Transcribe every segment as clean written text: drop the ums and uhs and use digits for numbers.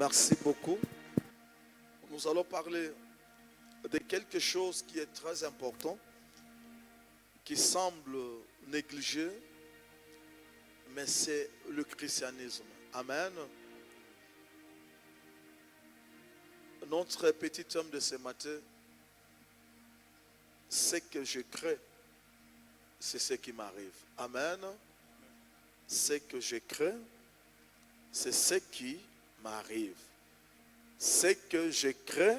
Merci beaucoup. Nous allons parler de quelque chose qui est très important, qui semble négligé, mais c'est le christianisme. Amen. Notre petit homme de ce matin, ce que je crée, c'est ce qui m'arrive. Amen. Ce que je crée, c'est ce qui m'arrive. Ce que je crée,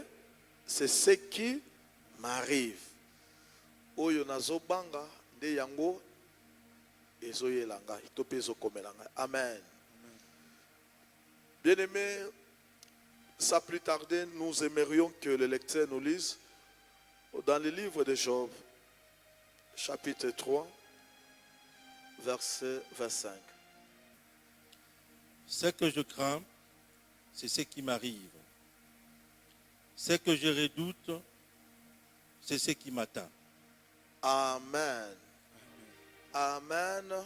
c'est ce qui m'arrive. Oyo nazo banga nde yango ezoyelanga to pe ezokomelanga. Amen. Bien-aimés, sans plus tarder, nous aimerions que le lecteur nous lise dans le livre de Job, chapitre 3, verset 25. Ce que je crains, c'est ce qui m'arrive. Ce que je redoute, c'est ce qui m'atteint. Amen. Amen.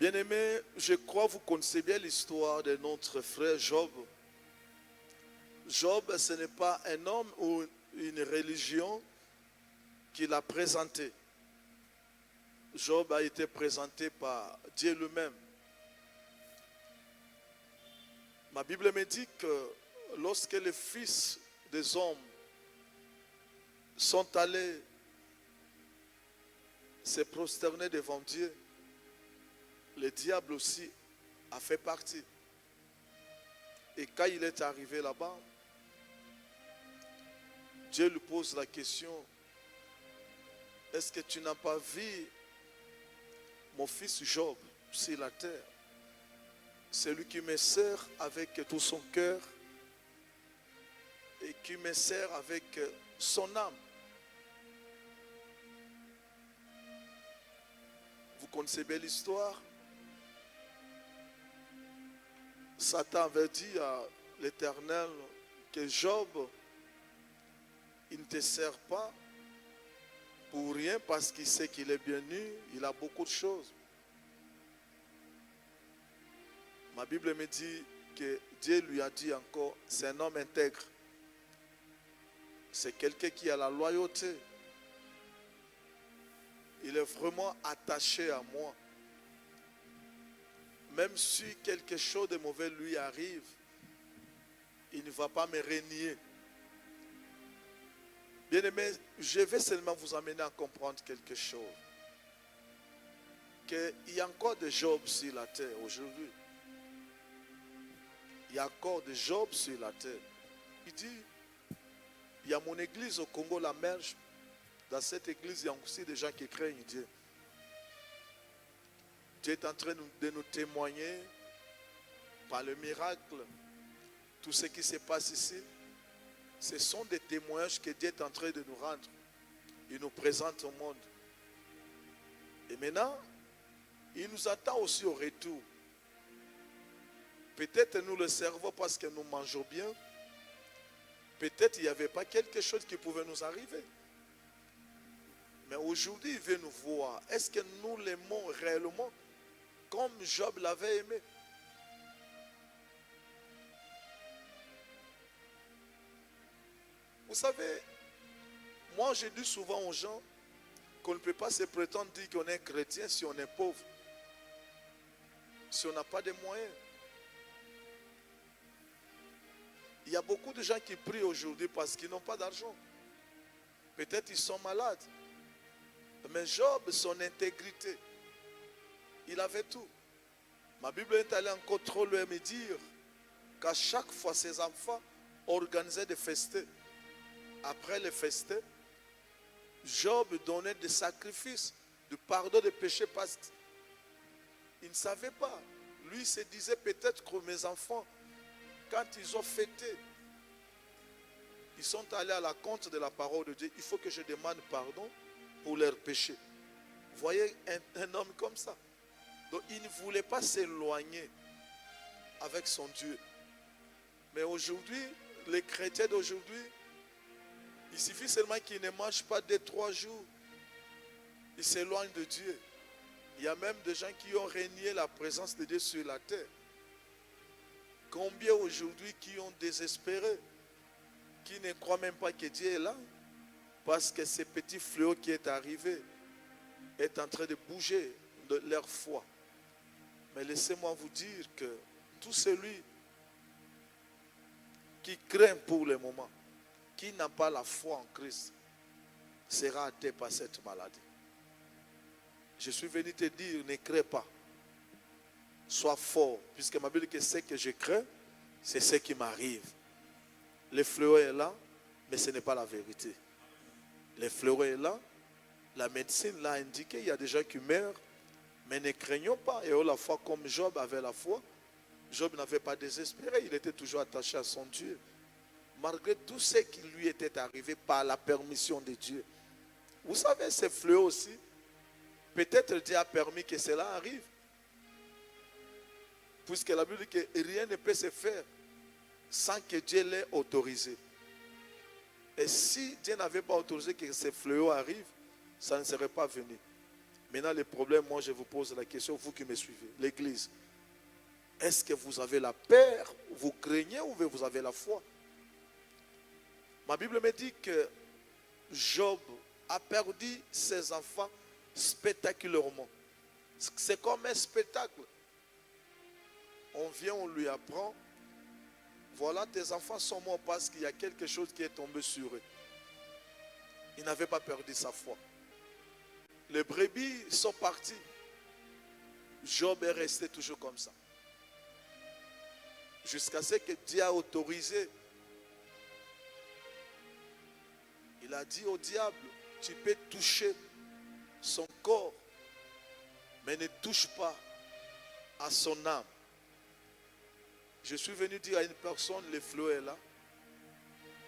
Bien-aimés, je crois que vous connaissez bien l'histoire de notre frère Job. Job, ce n'est pas un homme ou une religion qui l'a présenté. Job a été présenté par Dieu lui-même. Ma Bible me dit que lorsque les fils des hommes sont allés se prosterner devant Dieu, le diable aussi a fait partie. Et quand il est arrivé là-bas, Dieu lui pose la question, est-ce que tu n'as pas vu mon fils Job sur la terre? Celui qui me sert avec tout son cœur et qui me sert avec son âme. Vous connaissez bien l'histoire. Satan avait dit à l'Éternel que Job, il ne te sert pas pour rien parce qu'il sait qu'il est bien nu, il a beaucoup de choses. Ma Bible me dit que Dieu lui a dit encore, c'est un homme intègre. C'est quelqu'un qui a la loyauté. Il est vraiment attaché à moi. Même si quelque chose de mauvais lui arrive, il ne va pas me renier. Bien-aimés, je vais seulement vous amener à comprendre quelque chose. Qu'il y a encore des Job sur la terre aujourd'hui. Il y a encore des Job sur la terre. Il dit, il y a mon église au Congo, la Merge. Dans cette église, il y a aussi des gens qui craignent Dieu. Dieu est en train de nous témoigner par le miracle. Tout ce qui se passe ici, ce sont des témoignages que Dieu est en train de nous rendre. Il nous présente au monde. Et maintenant, il nous attend aussi au retour. Peut-être nous le servons parce que nous mangeons bien. Peut-être il n'y avait pas quelque chose qui pouvait nous arriver. Mais aujourd'hui, il veut nous voir. Est-ce que nous l'aimons réellement comme Job l'avait aimé? Vous savez, moi je dis souvent aux gens qu'on ne peut pas se prétendre dire qu'on est chrétien si on est pauvre. Si on n'a pas de moyens. Il y a beaucoup de gens qui prient aujourd'hui parce qu'ils n'ont pas d'argent. Peut-être ils sont malades. Mais Job, son intégrité, il avait tout. Ma Bible est allée encore trop loin me dire qu'à chaque fois ses enfants organisaient des festins. Après les festins, Job donnait des sacrifices, du pardon des péchés parce qu'il ne savait pas. Lui se disait peut-être que mes enfants, quand ils ont fêté, ils sont allés à la compte de la parole de Dieu. Il faut que je demande pardon pour leurs péchés. Vous voyez un homme comme ça. Donc il ne voulait pas s'éloigner avec son Dieu. Mais aujourd'hui, les chrétiens d'aujourd'hui, il suffit seulement qu'ils ne mangent pas 2-3 jours. Ils s'éloignent de Dieu. Il y a même des gens qui ont renié la présence de Dieu sur la terre. Combien aujourd'hui qui ont désespéré, qui ne croient même pas que Dieu est là, parce que ce petit fléau qui est arrivé est en train de bouger de leur foi. Mais laissez-moi vous dire que tout celui qui craint pour le moment, qui n'a pas la foi en Christ, sera atteint par cette maladie. Je suis venu te dire, ne crains pas. Sois fort, puisque ma Bible dit que ce que je crains, c'est ce qui m'arrive. Le fléau est là, mais ce n'est pas la vérité. Le fléau est là, la médecine l'a indiqué, il y a des gens qui meurent, mais ne craignons pas. Et la foi, comme Job avait la foi, Job n'avait pas désespéré, il était toujours attaché à son Dieu. Malgré tout ce qui lui était arrivé par la permission de Dieu. Vous savez, ce fléau aussi, peut-être Dieu a permis que cela arrive. Puisque la Bible dit que rien ne peut se faire sans que Dieu l'ait autorisé. Et si Dieu n'avait pas autorisé que ce fléau arrive, ça ne serait pas venu. Maintenant, le problème, moi je vous pose la question, vous qui me suivez, l'Église. Est-ce que vous avez la peur, vous craignez ou vous avez la foi? Ma Bible me dit que Job a perdu ses enfants spectaculairement. C'est comme un spectacle. On vient, on lui apprend, voilà, tes enfants sont morts parce qu'il y a quelque chose qui est tombé sur eux. Il n'avait pas perdu sa foi. Les brebis sont partis. Job est resté toujours comme ça. Jusqu'à ce que Dieu a autorisé. Il a dit au diable, tu peux toucher son corps, mais ne touche pas à son âme. Je suis venu dire à une personne, le fléau est là.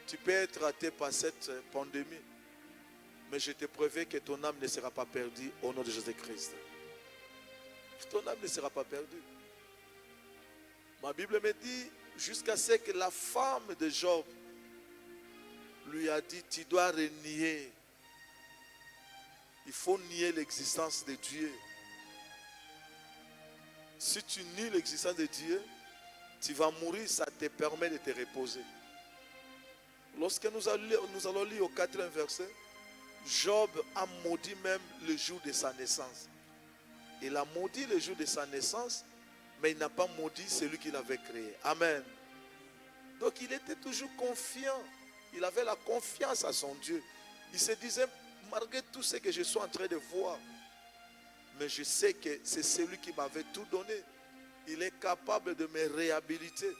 Tu peux être atteint par cette pandémie, mais je te préviens que ton âme ne sera pas perdue au nom de Jésus-Christ. Ton âme ne sera pas perdue. Ma Bible me dit, jusqu'à ce que la femme de Job lui a dit, tu dois renier. Il faut nier l'existence de Dieu. Si tu nies l'existence de Dieu, tu vas mourir, ça te permet de te reposer. Lorsque nous allons lire au 4e verset, Job a maudit même le jour de sa naissance. Il a maudit le jour de sa naissance, mais il n'a pas maudit celui qu'il avait créé. Amen. Donc il était toujours confiant. Il avait la confiance à son Dieu. Il se disait, malgré tout ce que je suis en train de voir, mais je sais que c'est celui qui m'avait tout donné. Il est capable de me réhabiliter.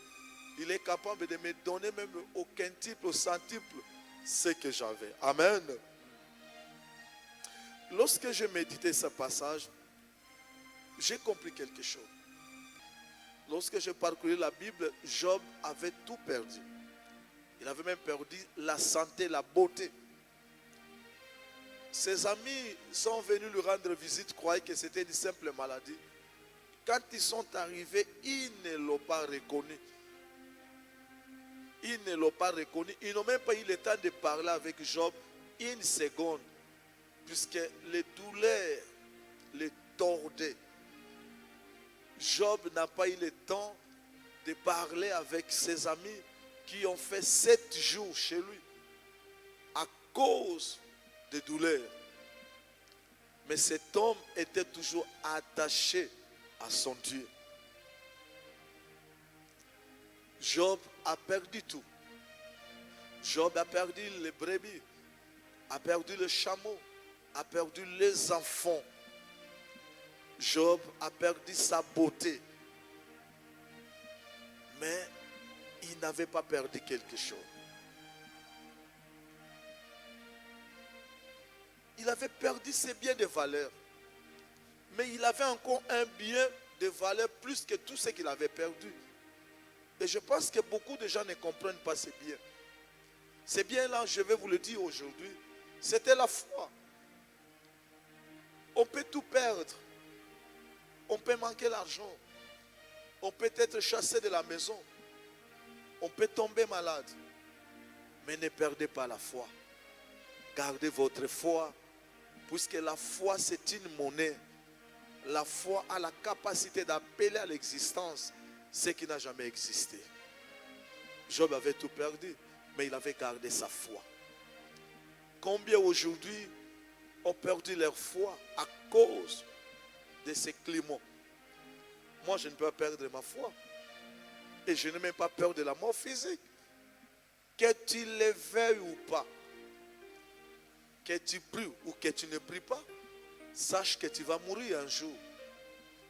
Il est capable de me donner même au quintuple, au centuple, ce que j'avais. Amen. Lorsque je méditais ce passage, j'ai compris quelque chose. Lorsque je parcourais la Bible, Job avait tout perdu. Il avait même perdu la santé, la beauté. Ses amis sont venus lui rendre visite, croyaient que c'était une simple maladie. Quand ils sont arrivés, ils ne l'ont pas reconnu. Ils ne l'ont pas reconnu. Ils n'ont même pas eu le temps de parler avec Job une seconde, puisque les douleurs les tordaient. Job n'a pas eu le temps de parler avec ses amis qui ont fait 7 jours chez lui à cause des douleurs. Mais cet homme était toujours attaché à son Dieu. Job a perdu tout. Job a perdu les brebis, a perdu le chameau, a perdu les enfants. Job a perdu sa beauté. Mais il n'avait pas perdu quelque chose. Il avait perdu ses biens de valeur. Mais il avait encore un bien de valeur plus que tout ce qu'il avait perdu. Et je pense que beaucoup de gens ne comprennent pas ces biens. Ces biens-là, je vais vous le dire aujourd'hui, c'était la foi. On peut tout perdre. On peut manquer l'argent. On peut être chassé de la maison. On peut tomber malade. Mais ne perdez pas la foi. Gardez votre foi. Puisque la foi, c'est une monnaie. La foi a la capacité d'appeler à l'existence ce qui n'a jamais existé. Job avait tout perdu, mais il avait gardé sa foi. Combien aujourd'hui ont perdu leur foi à cause de ces climats? Moi, je ne peux pas perdre ma foi. Et je n'ai même pas peur de la mort physique. Que tu le veuilles ou pas, que tu pries ou que tu ne pries pas, sache que tu vas mourir un jour.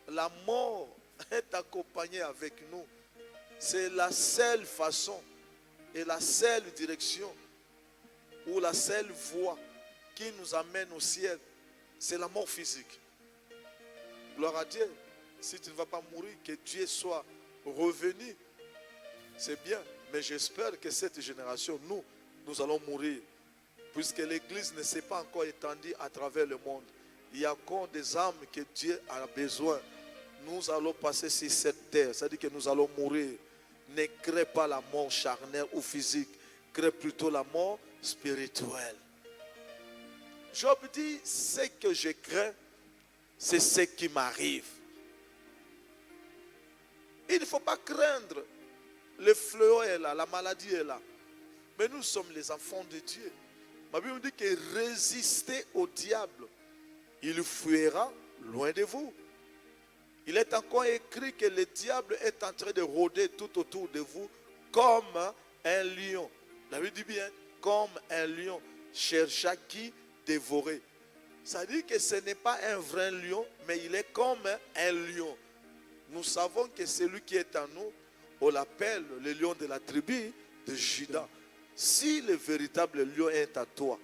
La mort est accompagnée avec nous. C'est la seule façon et la seule direction ou la seule voie qui nous amène au ciel. C'est la mort physique. Gloire à Dieu. Si tu ne vas pas mourir, que Dieu soit revenu, c'est bien. Mais j'espère que cette génération, nous allons mourir. Puisque l'Église ne s'est pas encore étendue à travers le monde. Il y a encore des âmes que Dieu a besoin. Nous allons passer sur cette terre. C'est-à-dire que nous allons mourir. Ne crée pas la mort charnelle ou physique. Crée plutôt la mort spirituelle. Job dit, ce que je crains, c'est ce qui m'arrive. Il ne faut pas craindre. Le fléau est là, la maladie est là. Mais nous sommes les enfants de Dieu. Ma Bible dit que résistez au diable. Il fuira loin de vous. Il est encore écrit que le diable est en train de rôder tout autour de vous comme un lion. La Bible dit bien, comme un lion, cherche à qui dévorer. Ça dit que ce n'est pas un vrai lion, mais il est comme un lion. Nous savons que celui qui est en nous, on l'appelle le lion de la tribu de Juda. Si le véritable lion est à toi,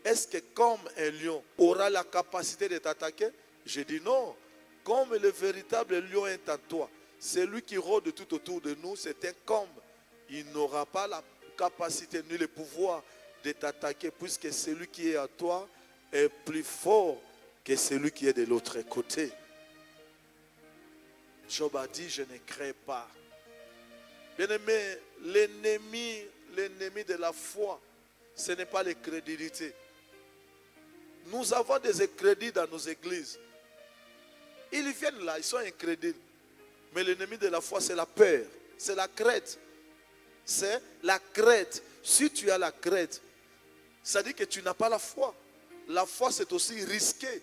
est-ce que comme un lion aura la capacité de t'attaquer? Je dis non. Comme le véritable lion est à toi, celui qui rôde tout autour de nous, c'est un combe. Il n'aura pas la capacité ni le pouvoir de t'attaquer, puisque celui qui est à toi est plus fort que celui qui est de l'autre côté. Job a dit, je ne crains pas. Bien-aimé, l'ennemi de la foi, ce n'est pas l'incrédulité. Nous avons des incrédules dans nos églises. Ils viennent là, ils sont incrédules. Mais l'ennemi de la foi, c'est la peur, c'est la crainte. C'est la crainte. Si tu as la crainte, ça dit que tu n'as pas la foi. La foi, c'est aussi risqué.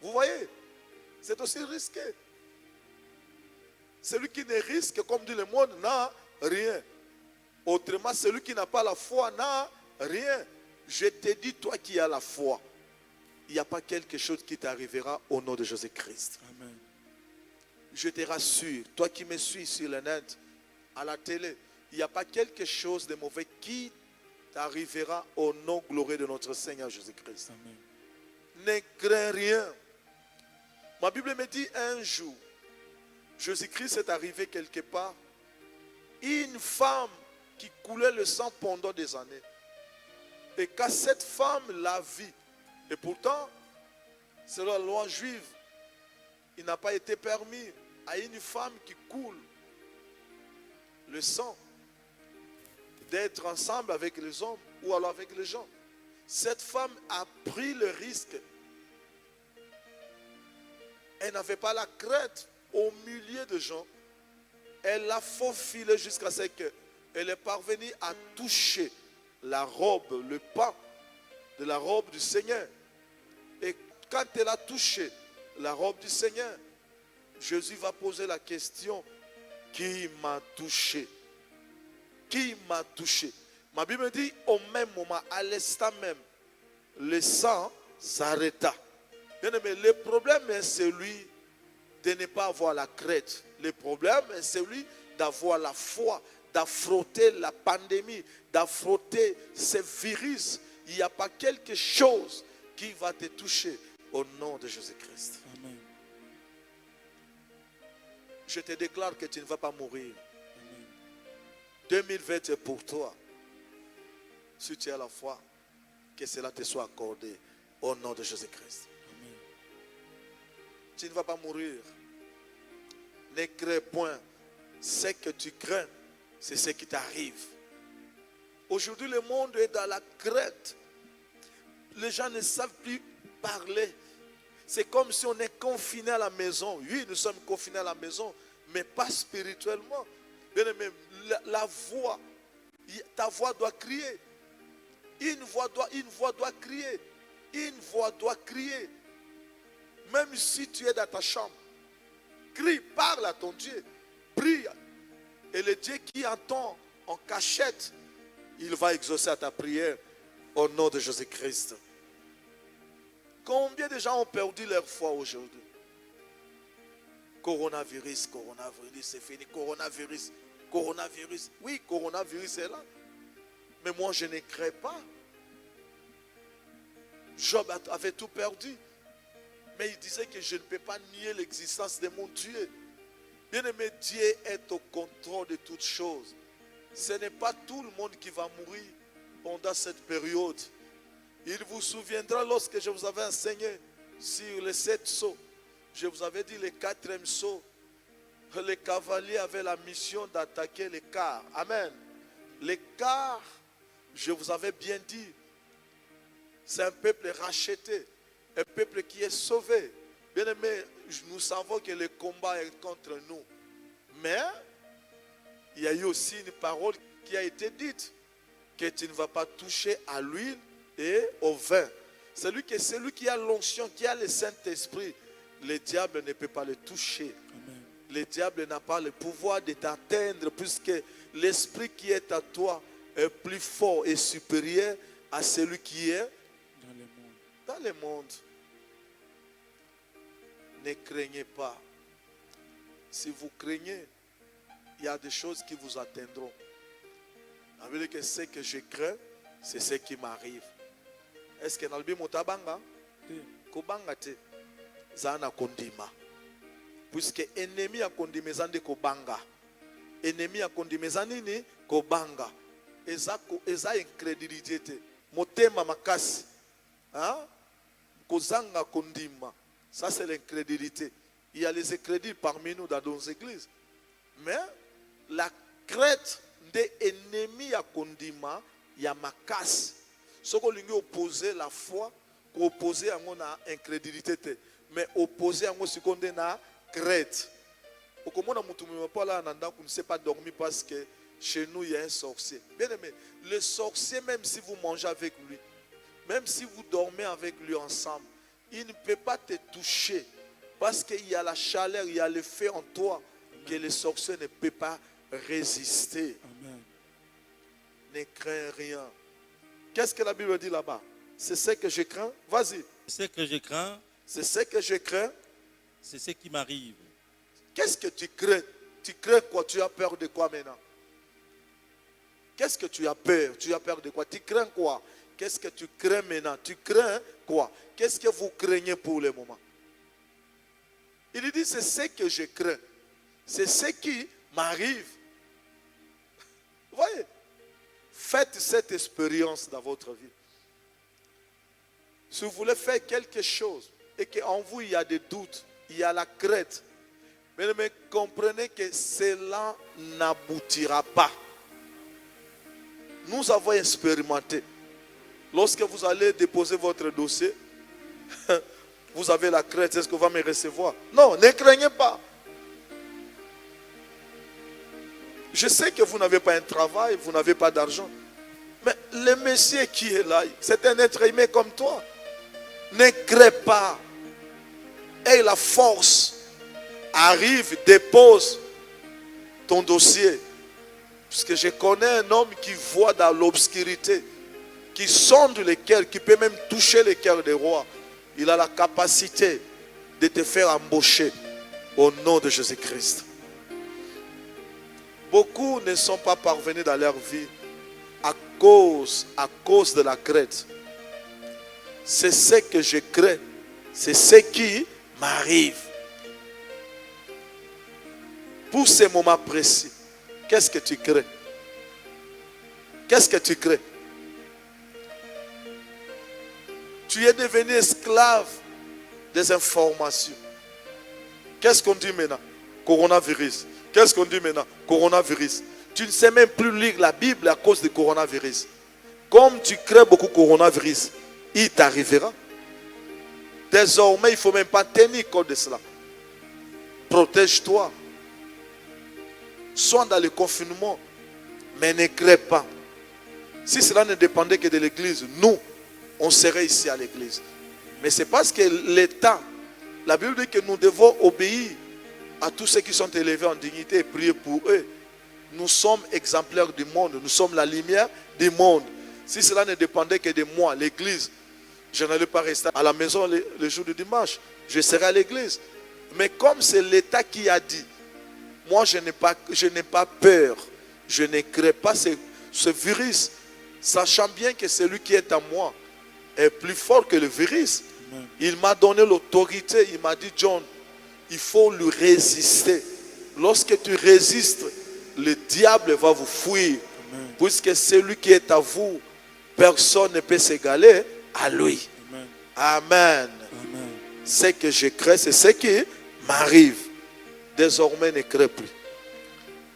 Vous voyez? C'est aussi risqué. Celui qui ne risque, comme dit le monde, n'a rien. Autrement, celui qui n'a pas la foi n'a rien. Je te dis, toi qui as la foi, il n'y a pas quelque chose qui t'arrivera au nom de Jésus-Christ. Amen. Je te rassure, toi qui me suis sur le net, à la télé, il n'y a pas quelque chose de mauvais qui t'arrivera au nom glorieux de notre Seigneur Jésus-Christ. Amen. Ne crains rien. Ma Bible me dit un jour, Jésus-Christ est arrivé quelque part, une femme qui coulait le sang pendant des années. Et quand cette femme l'a vit, et pourtant, selon la loi juive, il n'a pas été permis à une femme qui coule le sang d'être ensemble avec les hommes ou alors avec les gens. Cette femme a pris le risque. Elle n'avait pas la crainte au milieu de gens. Elle a faufilé jusqu'à ce qu'elle est parvenue à toucher la robe, le pan de la robe du Seigneur. Et quand elle a touché la robe du Seigneur, Jésus va poser la question, qui m'a touché? Qui m'a touché? Ma Bible dit, au même moment, à l'instant même, le sang s'arrêta. Bien aimé, le problème est celui de ne pas avoir la crainte. Le problème est celui d'avoir la foi, d'affronter la pandémie, d'affronter ces virus. Il n'y a pas quelque chose qui va te toucher au nom de Jésus-Christ. Amen. Je te déclare que tu ne vas pas mourir. Amen. 2020 est pour toi. Si tu as la foi, que cela te soit accordé au nom de Jésus-Christ. Amen. Tu ne vas pas mourir. Ne crains point. Ce que tu crains, c'est ce qui t'arrive. Aujourd'hui, le monde est dans la crainte. Les gens ne savent plus parler. C'est comme si on est confiné à la maison. Oui, nous sommes confinés à la maison, mais pas spirituellement. Bien aimé, la voix, ta voix doit crier. Une voix doit crier. Une voix doit crier. Même si tu es dans ta chambre, crie, parle à ton Dieu, prie. Et le Dieu qui entend en cachette, il va exaucer à ta prière au nom de Jésus-Christ. Combien de gens ont perdu leur foi aujourd'hui? Coronavirus, c'est fini. Coronavirus. Oui, coronavirus est là. Mais moi, je ne crains pas. Job avait tout perdu. Mais il disait que je ne peux pas nier l'existence de mon Dieu. Bien-aimé, Dieu est au contrôle de toutes choses. Ce n'est pas tout le monde qui va mourir pendant cette période. Il vous souviendra lorsque je vous avais enseigné sur les 7 sceaux. Je vous avais dit le 4e sceau. Les cavaliers avaient la mission d'attaquer les cars. Amen. Les cars, je vous avais bien dit, c'est un peuple racheté. Un peuple qui est sauvé. Bien aimé, nous savons que le combat est contre nous. Mais, il y a eu aussi une parole qui a été dite. Que tu ne vas pas toucher à l'huile et au vin. Celui qui a l'onction, qui a le Saint-Esprit, le diable ne peut pas le toucher. Amen. Le diable n'a pas le pouvoir de t'atteindre puisque l'esprit qui est à toi est plus fort et supérieur à celui qui est dans le monde. Ne craignez pas. Si vous craignez, il y a des choses qui vous atteindront. Ça veut dire que ce que je crains, c'est ce qui m'arrive. Est-ce que Nalbi Motabanga? Kobanga te. Zana kondima. Puisque ennemi a kondime zande kobanga. Ennemi a kondime zanini kobanga. Eza incrédulité te. Motema makasi. Kozanga kondima. Ça c'est l'incrédulité. Il y a les incrédules parmi nous dans nos églises. Mais la crête des ennemis à kondima, il y a makasi. Ce qu'on lui opposer la foi, opposer à mon incrédulité. Mais opposer à mon seconde na crête. Au comment on ne sait pas dormir parce que chez nous il y a un sorcier. Bien aimé, le sorcier, même si vous mangez avec lui, même si vous dormez avec lui ensemble, il ne peut pas te toucher parce qu'il y a la chaleur, il y a le feu en toi. Amen. Que le sorcier ne peut pas résister. Amen. Ne crains rien. Qu'est-ce que la Bible dit là-bas? C'est ce que je crains. Vas-y. C'est ce que je crains. C'est ce que je crains. C'est ce qui m'arrive. Qu'est-ce que tu crains? Tu crains quoi? Tu as peur de quoi maintenant? Qu'est-ce que tu as peur? Tu as peur de quoi? Tu crains quoi? Qu'est-ce que tu crains maintenant? Tu crains quoi? Qu'est-ce que vous craignez pour le moment? Il dit c'est ce que je crains. C'est ce qui m'arrive. Vous voyez? Faites cette expérience dans votre vie. Si vous voulez faire quelque chose et qu'en vous il y a des doutes, il y a la crainte, mais comprenez que cela n'aboutira pas. Nous avons expérimenté. Lorsque vous allez déposer votre dossier, vous avez la crainte, est-ce qu'on va me recevoir? Non, ne craignez pas. Je sais que vous n'avez pas un travail, vous n'avez pas d'argent. Mais le Messie qui est là, c'est un être humain comme toi. Ne crains pas. Et la force arrive, dépose ton dossier. Puisque je connais un homme qui voit dans l'obscurité, qui sonde les cœurs, qui peut même toucher les cœurs des rois. Il a la capacité de te faire embaucher au nom de Jésus-Christ. Beaucoup ne sont pas parvenus dans leur vie à cause de la crainte. C'est ce que je crains. C'est ce qui m'arrive. Pour ces moments précis, qu'est-ce que tu crains? Qu'est-ce que tu crains? Tu es devenu esclave des informations. Qu'est-ce qu'on dit maintenant? Coronavirus. Qu'est-ce qu'on dit maintenant? Coronavirus. Tu ne sais même plus lire la Bible à cause du coronavirus. Comme tu crains beaucoup coronavirus, il t'arrivera. Désormais, il ne faut même pas tenir compte de cela. Protège-toi. sois dans le confinement, mais ne crée pas. Si cela ne dépendait que de l'église, nous, on serait ici à l'église. Mais c'est parce que l'État, la Bible dit que nous devons obéir à tous ceux qui sont élevés en dignité et prier pour eux. Nous sommes exemplaires du monde, nous sommes la lumière du monde. Si cela ne dépendait que de moi, l'église, je n'allais pas rester à la maison le jour du dimanche, je serai à l'église. Mais comme c'est l'État qui a dit, moi je n'ai pas peur, je ne crée pas ce virus, sachant bien que celui qui est en moi est plus fort que le virus. Amen. Il m'a donné l'autorité, il m'a dit, John, il faut lui résister. Lorsque tu résistes, le diable va vous fuir. Amen. Puisque celui qui est à vous, personne ne peut s'égaler à lui. Amen. Amen. Amen. Ce que je crée, c'est ce qui m'arrive. Désormais, ne crée plus.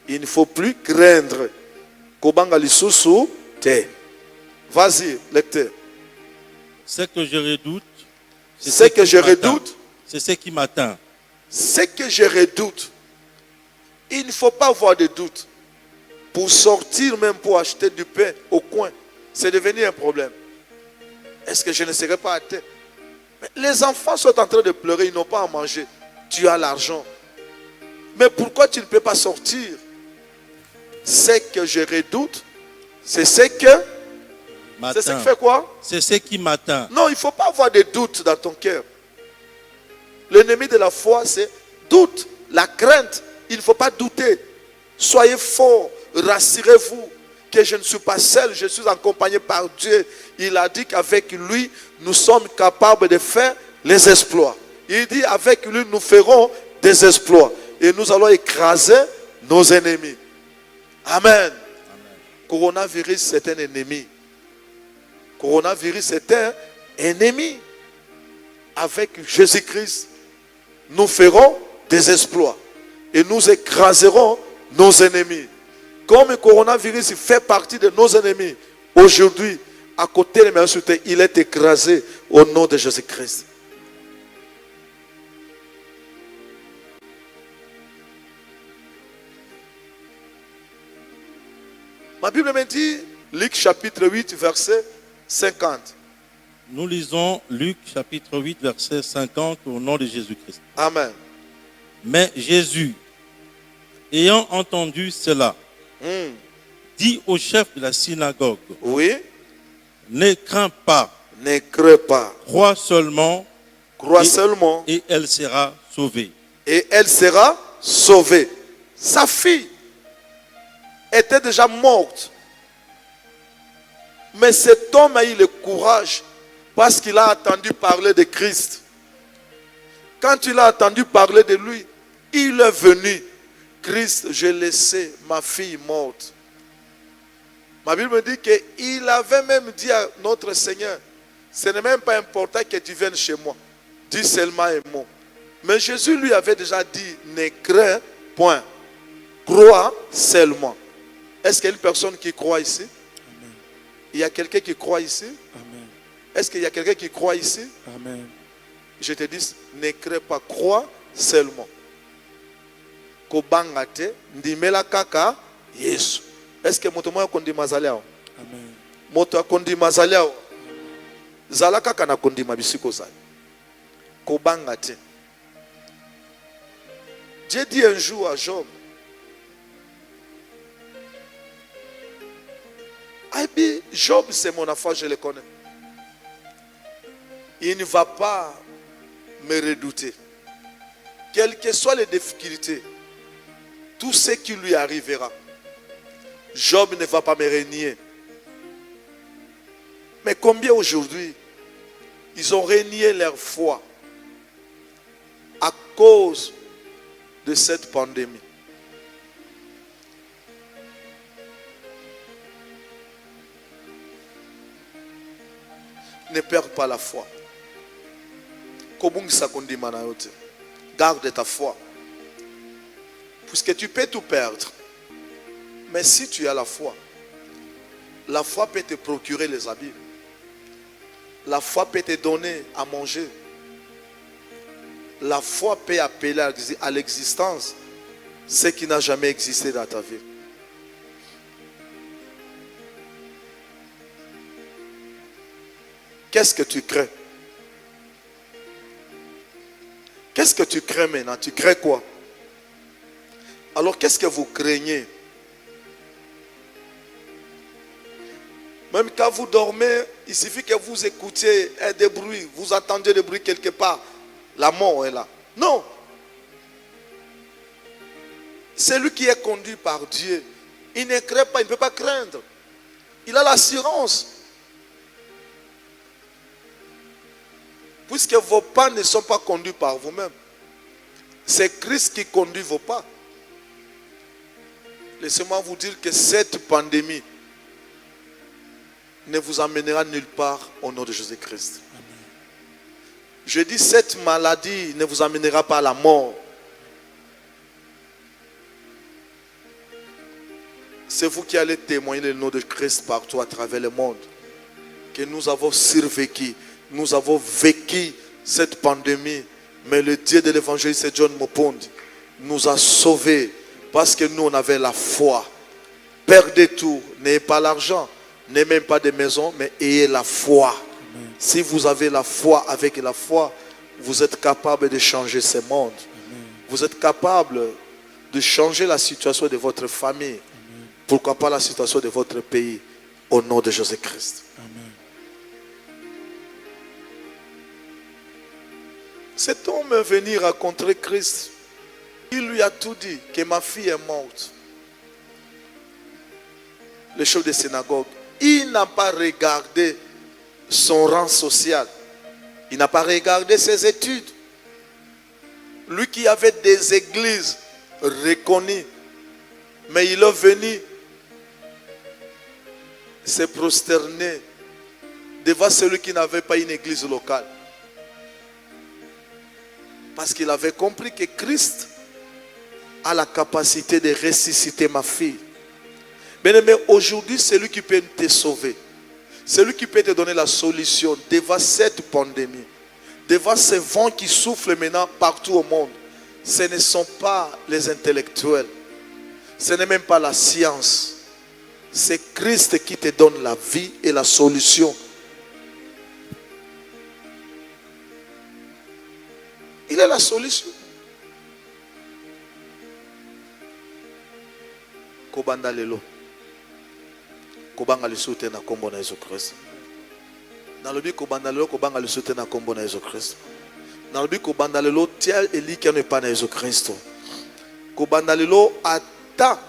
Il ne faut plus craindre. Kobanga lisusu te. Vas-y, lecteur. Ce que je redoute, c'est ce qui m'atteint. Ce que je redoute, il ne faut pas avoir de doute. Pour sortir, même pour acheter du pain au coin, c'est devenu un problème. Est-ce que je ne serai pas atteint? Les enfants sont en train de pleurer, ils n'ont pas à manger. Tu as l'argent. Mais pourquoi tu ne peux pas sortir? Ce que je redoute, c'est ce que... C'est ce qui fait quoi? C'est ce qui m'atteint. Non, il ne faut pas avoir de doute dans ton cœur. L'ennemi de la foi, c'est doute, la crainte. Il ne faut pas douter. Soyez forts, rassurez-vous que je ne suis pas seul, je suis accompagné par Dieu. Il a dit qu'avec lui, nous sommes capables de faire les exploits. Il dit avec lui, nous ferons des exploits. Et nous allons écraser nos ennemis. Amen. Amen. Coronavirus, c'est un ennemi. Coronavirus, c'est un ennemi. Avec Jésus-Christ, nous ferons des exploits. Et nous écraserons nos ennemis. Comme le coronavirus fait partie de nos ennemis, aujourd'hui, à côté de mes soutiens, il est écrasé au nom de Jésus-Christ. Ma Bible me dit, Luc chapitre 8, verset 50. Nous lisons Luc chapitre 8, verset 50 au nom de Jésus-Christ. Amen. Mais Jésus, ayant entendu cela, dit au chef de la synagogue, oui, ne crains pas, ne crains pas, crois seulement, et elle sera sauvée. Et elle sera sauvée. Sa fille était déjà morte. Mais cet homme a eu le courage parce qu'il a entendu parler de Christ. Quand il a entendu parler de lui, il est venu. Christ, j'ai laissé ma fille morte. Ma Bible me dit qu'il avait même dit à notre Seigneur, ce n'est même pas important que tu viennes chez moi. Dis seulement un mot. Mais Jésus lui avait déjà dit, ne crains point. Crois seulement. Est-ce qu'il y a une personne qui croit ici? Amen. Il y a quelqu'un qui croit ici? Amen. Est-ce qu'il y a quelqu'un qui croit ici? Amen. Je te dis, ne crains pas, crois seulement. Kobangate, ndimela kaka, Yesu. Est-ce que moto moya kondi mazaliao? Amen. Moto kondi mazaliao. Zala kaka na kondi mabisiko zali. Kobangate. Dieu dit un jour à Job, Job, c'est mon affaire, je le connais. Il ne va pas me redouter. Quelles que soient les difficultés, tout ce qui lui arrivera, Job ne va pas me renier. Mais combien aujourd'hui, ils ont renié leur foi à cause de cette pandémie? Ne perds pas la foi. Garde ta foi. Puisque tu peux tout perdre. Mais si tu as la foi peut te procurer les habits. La foi peut te donner à manger. La foi peut appeler à l'existence ce qui n'a jamais existé dans ta vie. Qu'est-ce que tu crains? Qu'est-ce que tu crains maintenant? Tu crains quoi? Alors qu'est-ce que vous craignez? Même quand vous dormez, il suffit que vous écoutiez des bruits, vous entendez des bruits quelque part. La mort est là. Non. Celui qui est conduit par Dieu, il ne craint pas, il ne peut pas craindre. Il a l'assurance. Puisque vos pas ne sont pas conduits par vous-même. C'est Christ qui conduit vos pas. Laissez-moi vous dire que cette pandémie ne vous amènera nulle part au nom de Jésus-Christ. Je dis, cette maladie ne vous amènera pas à la mort. C'est vous qui allez témoigner le nom de Christ partout à travers le monde. Que nous avons survécu. Nous avons vécu cette pandémie. Mais le Dieu de l'évangile, c'est John Mopondi, nous a sauvés. Parce que nous, on avait la foi. Perdez tout. N'ayez pas l'argent. N'ayez même pas de maison. Mais ayez la foi. Amen. Si vous avez la foi, avec la foi, vous êtes capable de changer ce monde. Amen. Vous êtes capable de changer la situation de votre famille. Amen. Pourquoi pas la situation de votre pays. Au nom de Jésus-Christ. Cet homme est venu rencontrer Christ. Il lui a tout dit, que ma fille est morte. Le chef de synagogue, il n'a pas regardé son rang social. Il n'a pas regardé ses études. Lui qui avait des églises reconnues. Mais il est venu se prosterner devant celui qui n'avait pas une église locale. Parce qu'il avait compris que Christ a la capacité de ressusciter ma fille. Bien-aimé, aujourd'hui, c'est lui qui peut te sauver. C'est lui qui peut te donner la solution devant cette pandémie. Devant ces vents qui soufflent maintenant partout au monde. Ce ne sont pas les intellectuels. Ce n'est même pas la science. C'est Christ qui te donne la vie et la solution. Il est la solution. Kobanda lelo. Kobanga lisute na kombo na Yesu Christ. Na lobi kobanda lelo kobanga lisute na kombo na Yesu Christ. Na lobi kobanda lelo tia eliki ne pa na Yesu Christ. Kobanda lelo ata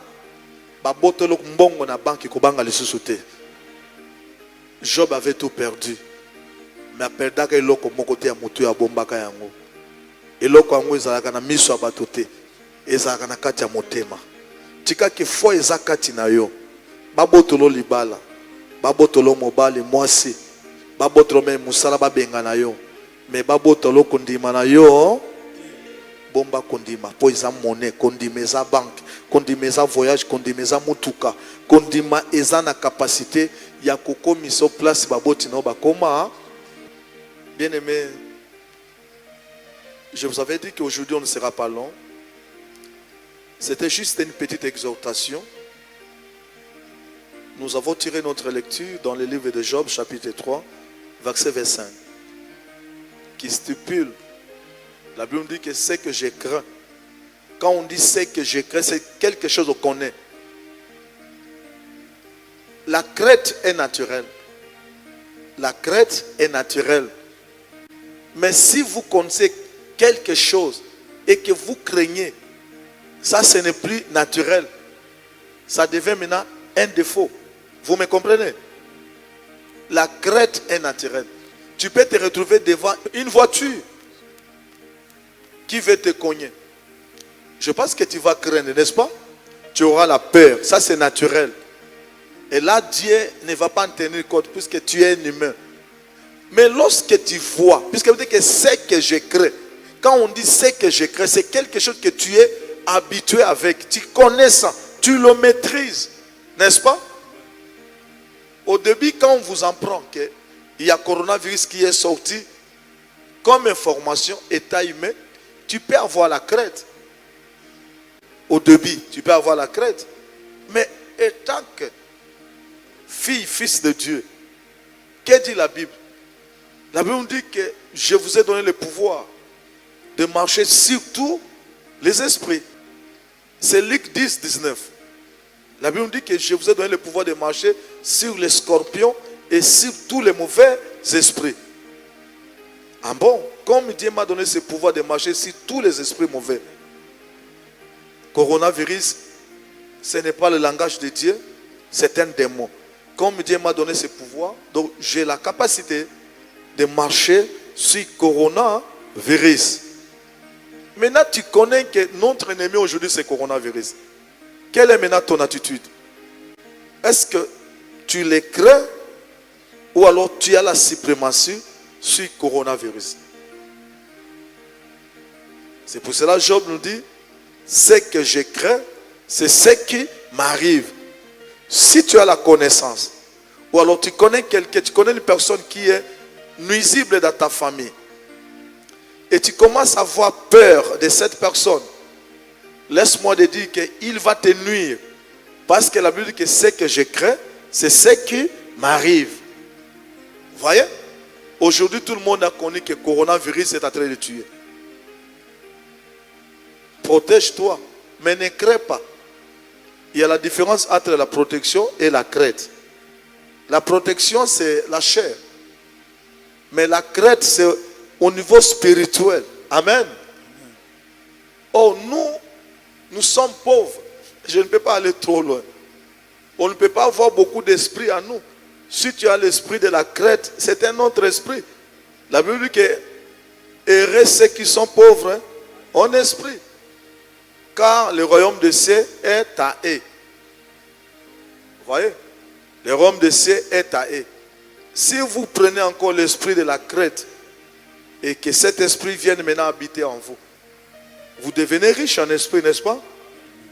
babotolo mbongo na banki kobanga lisusu te. Job avait tout perdu. Mais aperdaka eloko moko te ya mutu ya bombaka yango. Eloko yango ezalaka na miso ya bato te. Ezalaka na kati ya motema. Tika ke fo eza kati na yo. Babotolo libala. Babotolo mobali mwasi. Babotolo me musala babenga na yo. Me babotolo kondima na yo. Bomba kondima. Po eza monnaie. Kondima eza banque. Kondima eza voyage. Kondima eza mutuka. Kondima eza na capacité ya kokomiso place baboti na bakoma. Bien aimé. Je vous avais dit qu'aujourd'hui on ne sera pas long. C'était juste une petite exhortation. Nous avons tiré notre lecture dans le livre de Job, chapitre 3, verset 25, qui stipule, la Bible dit que c'est que je crains. Quand on dit c'est que je crains, c'est quelque chose qu'on connaît. La crainte est naturelle. La crainte est naturelle. Mais si vous connaissez quelque chose et que vous craignez, ça ce n'est plus naturel. Ça devient maintenant un défaut. Vous me comprenez? La crainte est naturelle. Tu peux te retrouver devant une voiture qui veut te cogner. Je pense que tu vas craindre, n'est-ce pas? Tu auras la peur. Ça c'est naturel. Et là, Dieu ne va pas en tenir compte puisque tu es un humain. Mais lorsque tu vois, puisque vous dites que c'est que je crains. Quand on dit c'est que je crains, c'est quelque chose que tu es habitué avec. Tu connais ça. Tu le maîtrises. N'est-ce pas? Au début, quand on vous apprend qu'il y a coronavirus qui est sorti, comme information, état humain, tu peux avoir la crainte. au débit, tu peux avoir la crainte. Mais étant que fille, fils de Dieu, qu'est dit la Bible? La Bible dit que je vous ai donné le pouvoir de marcher sur tous les esprits. C'est Luc 10, 19. La Bible dit que je vous ai donné le pouvoir de marcher sur les scorpions et sur tous les mauvais esprits. Ah bon? Comme Dieu m'a donné ce pouvoir de marcher sur tous les esprits mauvais. Coronavirus, ce n'est pas le langage de Dieu, c'est un démon. Comme Dieu m'a donné ce pouvoir, donc j'ai la capacité de marcher sur coronavirus. Maintenant, tu connais que notre ennemi aujourd'hui, c'est coronavirus. Quelle est maintenant ton attitude? Est-ce que tu les crains ou alors tu as la suprématie sur coronavirus? C'est pour cela que Job nous dit, ce que je crains, c'est ce qui m'arrive. Si tu as la connaissance, ou alors tu connais quelqu'un, tu connais une personne qui est nuisible dans ta famille, et tu commences à avoir peur de cette personne, laisse-moi te dire qu'il va te nuire. Parce que la Bible dit que ce que je crains, c'est ce qui m'arrive. Vous voyez? Aujourd'hui, tout le monde a connu que le coronavirus est en train de tuer. Protège-toi, mais ne crains pas. Il y a la différence entre la protection et la crainte. La protection, c'est la chair. Mais la crainte, c'est au niveau spirituel. Amen. Oh, nous sommes pauvres. Je ne peux pas aller trop loin. On ne peut pas avoir beaucoup d'esprit en nous. Si tu as l'esprit de la crainte, c'est un autre esprit. La Bible dit que heureux ceux qui sont pauvres en esprit. Car le royaume de cieux est à eux. Vous voyez? Le royaume de cieux est à eux. Si vous prenez encore l'esprit de la crainte et que cet esprit vienne maintenant habiter en vous, vous devenez riche en esprit, n'est-ce pas?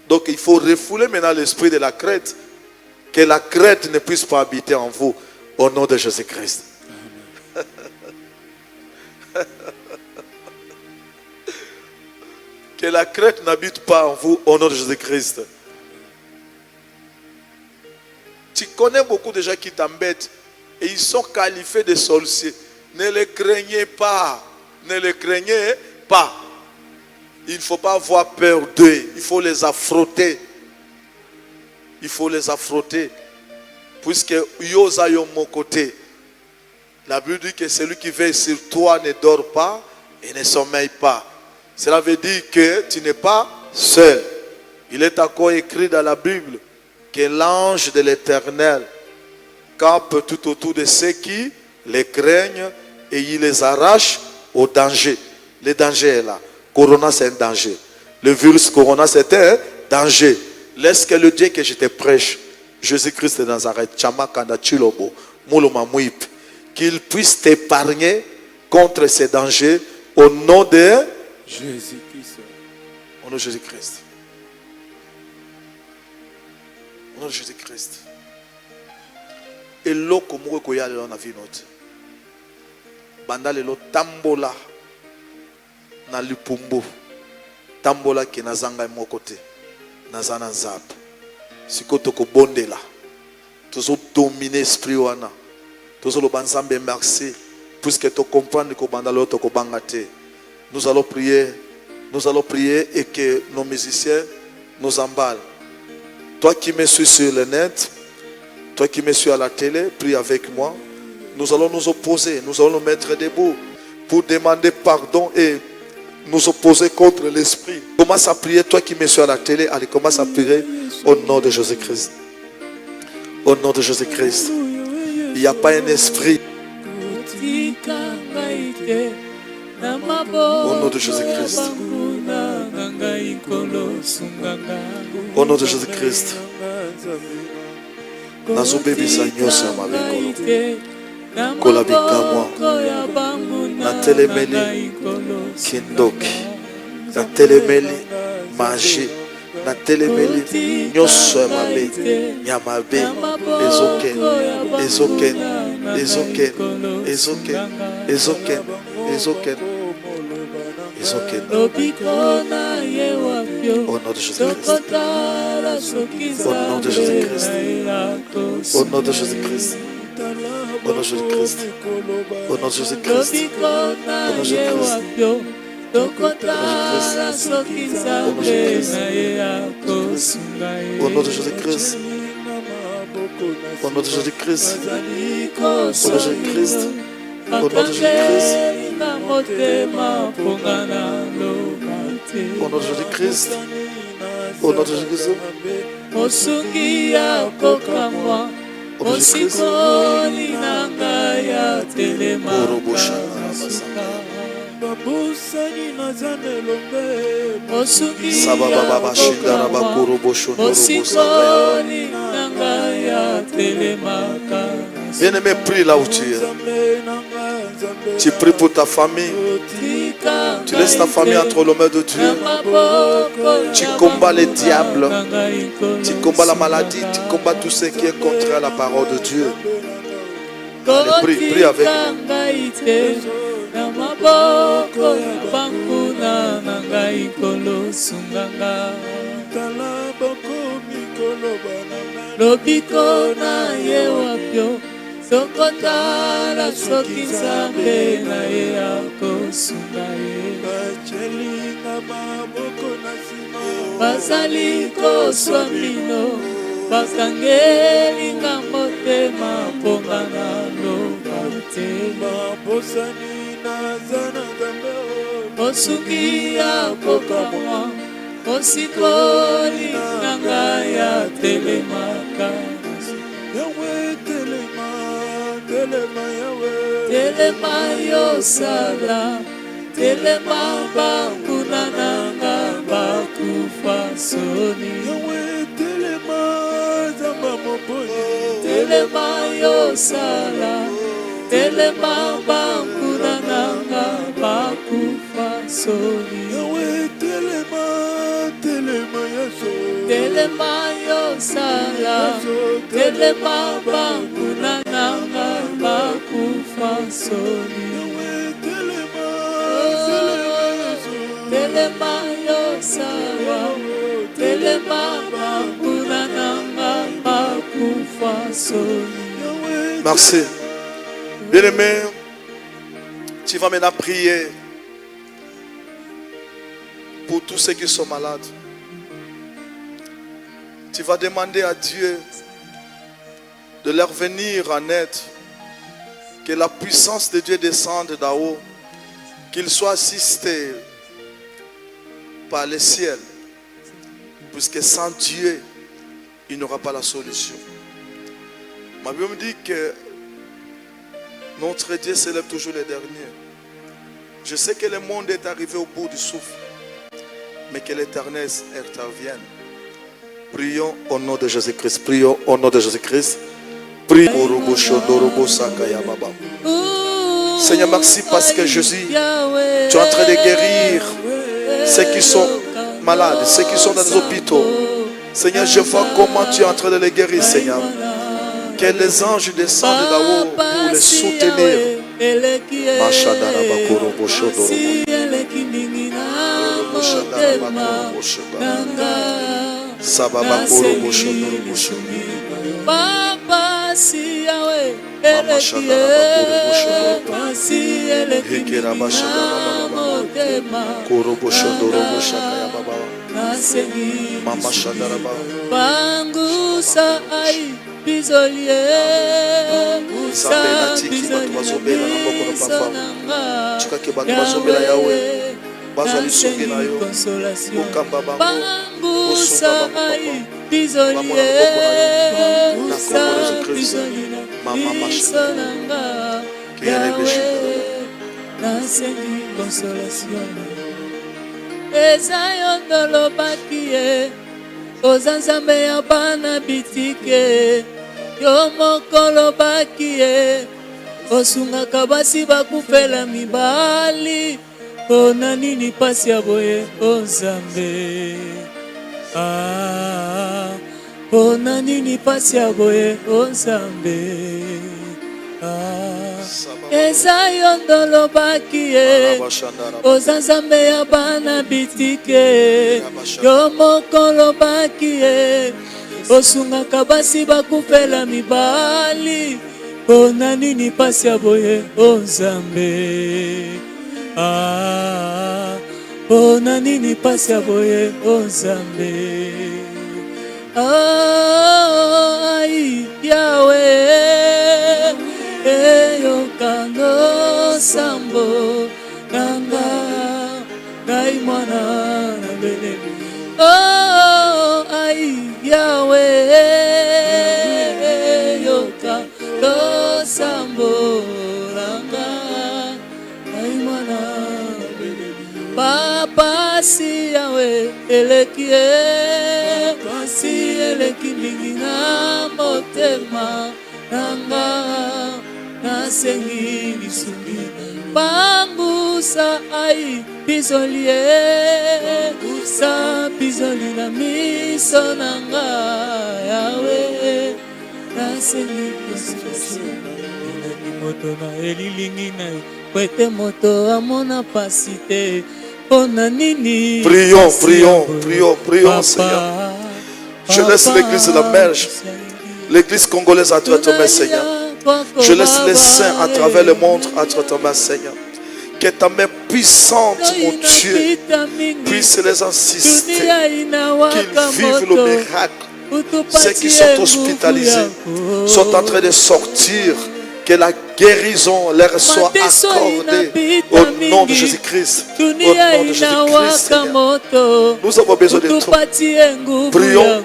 Donc il faut refouler maintenant l'esprit de la crainte, que la crainte ne puisse pas habiter en vous, au nom de Jésus-Christ. Que la crainte n'habite pas en vous, au nom de Jésus-Christ. Tu connais beaucoup de gens qui t'embêtent et ils sont qualifiés de sorciers. Ne les craignez pas. Ne les craignez pas. Il ne faut pas avoir peur d'eux. Il faut les affronter. Il faut les affronter. Puisque Yosa yo mon côté. La Bible dit que celui qui veille sur toi ne dort pas et ne sommeille pas. Cela veut dire que tu n'es pas seul. Il est encore écrit dans la Bible que l'ange de l'Éternel campe tout autour de ceux qui les craignent et il les arrache au danger. Le danger est là. Corona, c'est un danger. Le virus Corona, c'est un danger. Laisse que le Dieu que je te prêche, Jésus-Christ de Nazareth, Chamakanda Chilobo, Mouloma Mouip, qu'il puisse t'épargner contre ces dangers au nom de Jésus-Christ. Au nom de Jésus-Christ. Au nom de Jésus-Christ. Et l'oko moko koya lelo na vie note. Banda lelo tambola na lipumbu. Tambola ke nazanga moko te. Nazana nzambe. Sikoto ko bondela. Tozo dominer esprit wana. Tozo lo banzambe merci puisque tu comprends que banda lelo to ko banga te. Nous allons prier et que nos musiciens nous emballent. Toi qui me suis sur le net, toi qui me suis à la télé, prie avec moi. Nous allons nous opposer, nous allons nous mettre debout pour demander pardon et nous opposer contre l'esprit. Commence à prier, toi qui me suis à la télé, allez, commence à prier au nom de Jésus-Christ. Au nom de Jésus-Christ. Il n'y a pas un esprit. Au nom de Jésus-Christ. Au nom de Jésus-Christ. Nazobebisa nyonso ya mabe kolabika mwa natelemeli kindoki natelemeli magie natelemeli nyonso ya mabe ezoken Ils ont qu'un Au nom de Jésus-Christ. Au nom de Jésus-Christ. Au nom de Jésus-Christ. Au nom de Jésus-Christ. Au nom de Jésus-Christ. Au nom de Jésus-Christ. Au nom de Jésus-Christ. Au nom de Jésus-Christ. Au nom de Jésus-Christ. Au nom de Jésus-Christ. Au nom de Jésus-Christ. Au nom de Jésus-Christ. Bien-aimé, prie là où tu es. Tu pries pour ta famille. Tu laisses ta famille entre les mains de Dieu. Tu combats les diables. Tu combats la maladie. Tu combats tout ce qui est contraire à la parole de Dieu. Allez, prie, prie avec moi. Lobiko na ye wapyo sokotala soki nzambe na ye akosunga ye bazali koswa mino bakangelinga motema mponga na loba te osuki akokamwa osikoli nanga ya telemaka telema yosala telema bakuna nanga bakufa soni telema yosala telema bakuna nanga bakufa soni telema yosala telema bakuna nanga bakufa soni telema yosala telema bakuna nanga bakufa soni. Merci. Bien-aimé, tu vas maintenant prier pour tous ceux qui sont malades. Tu vas demander à Dieu de leur venir en aide, que la puissance de Dieu descende d'en haut, qu'ils soient assistés par le ciel, puisque sans Dieu, il n'y aura pas la solution. Ma Bible me dit que notre Dieu s'élève toujours les derniers. Je sais que le monde est arrivé au bout du souffle, mais que l'Éternel intervienne. Prions au nom de Jésus-Christ. Prions au nom de Jésus-Christ. Prions. Seigneur, merci parce que Jésus, tu es en train de guérir ceux qui sont malades, ceux qui sont dans les hôpitaux. Seigneur, je vois comment tu es en train de les guérir, Seigneur. Que les anges descendent là-haut pour les soutenir. Papa si yawe elekie si elekie mama shandaraba bangusa ai bizolie musa bizolie bangusa ai bizolie musa bizolie bisonanga Yahweh nasengi consolation eza yo ndolobaki ye oza nzambe ya bana bitike yo moko lobaki ye osungaka basi bakufela mibali mpona nini pasi ya boye o nzambe mpona nini pasi ya boye o nzambe eza yo ndolobaki ye oza nzambe ya bana bitike yo moko lobaki ye osungaka basi bakufela mibali mpona nini pasi ya boye o nzambe mpona nini pasi ya boye o nzambe ai yawe eyoka losambo nanga ngai mwana na beleli ai yawe eyoka losambo nanga ngai mwana na beleli papa si yawe eleki si eleki mingi na motema nanga nasengi lisungi bangusa ai bizolie sa bizoli na miso nanga yawe nasengi lisungi moto na elilingi na kwete moto amona pasi te mpona nini. Prions, Seigneur. Je laisse l'église de la Merge, l'église congolaise à toi, ton Seigneur. Je laisse les saints à travers le monde à toi, ton Seigneur. Que ta main puissante, mon Dieu, puisse les assister, qu'ils vivent le miracle. Ceux qui sont hospitalisés sont en train de sortir. Que la guérison leur soit accordée au nom de Jésus-Christ. Au nom de Jésus-Christ, Seigneur. Nous avons besoin de toi. Prions.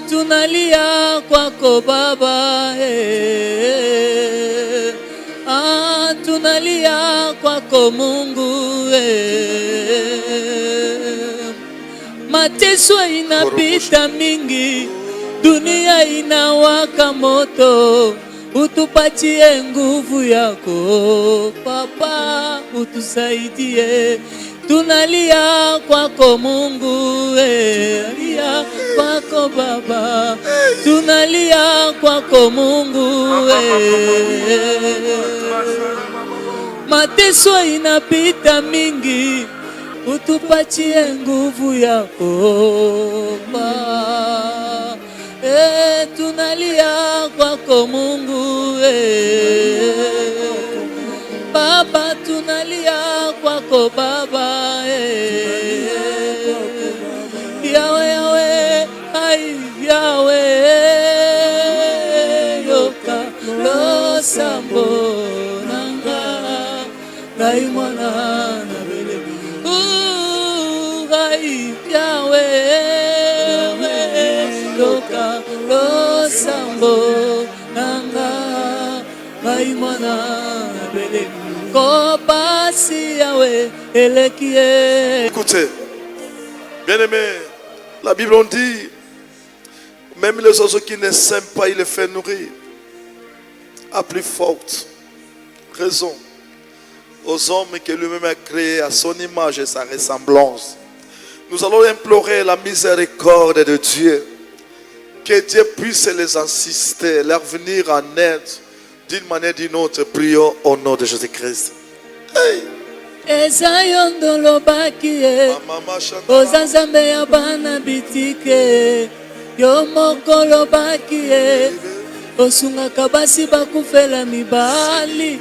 Tunalia kwako Baba, tunalia kwako Mungu, mateso inapita mingi, dunia inawaka moto, utupatie nguvu yako Papa, utusaidie. Tunalia kwako Mungu, lia kwako Baba, tunalia kwako Mungu, mateso inapita mingi, utupatie nguvu yako Baba, tunalia kwako Mungu, Baba tunalia kwako Baba, Yawe, ai Yawe, yoka losambo nanga, ngai mwana na beleli, ai Yawe, yoka losambo nanga, ngai mwana na beleli. Écoutez, bien-aimés, la Bible on dit, même les oiseaux qui ne s'aiment pas, il les fait nourrir. À plus forte raison, aux hommes que lui-même a créés à son image et sa ressemblance. Nous allons implorer la miséricorde de Dieu, que Dieu puisse les assister, leur venir en aide. D'une manière ou d'une autre, prions au nom de Jésus-Christ. Hey. Eza yo ndolobaki ye oza nzambe ya bana bitike yo moko lobaki ye osungaka basi bakufela mibali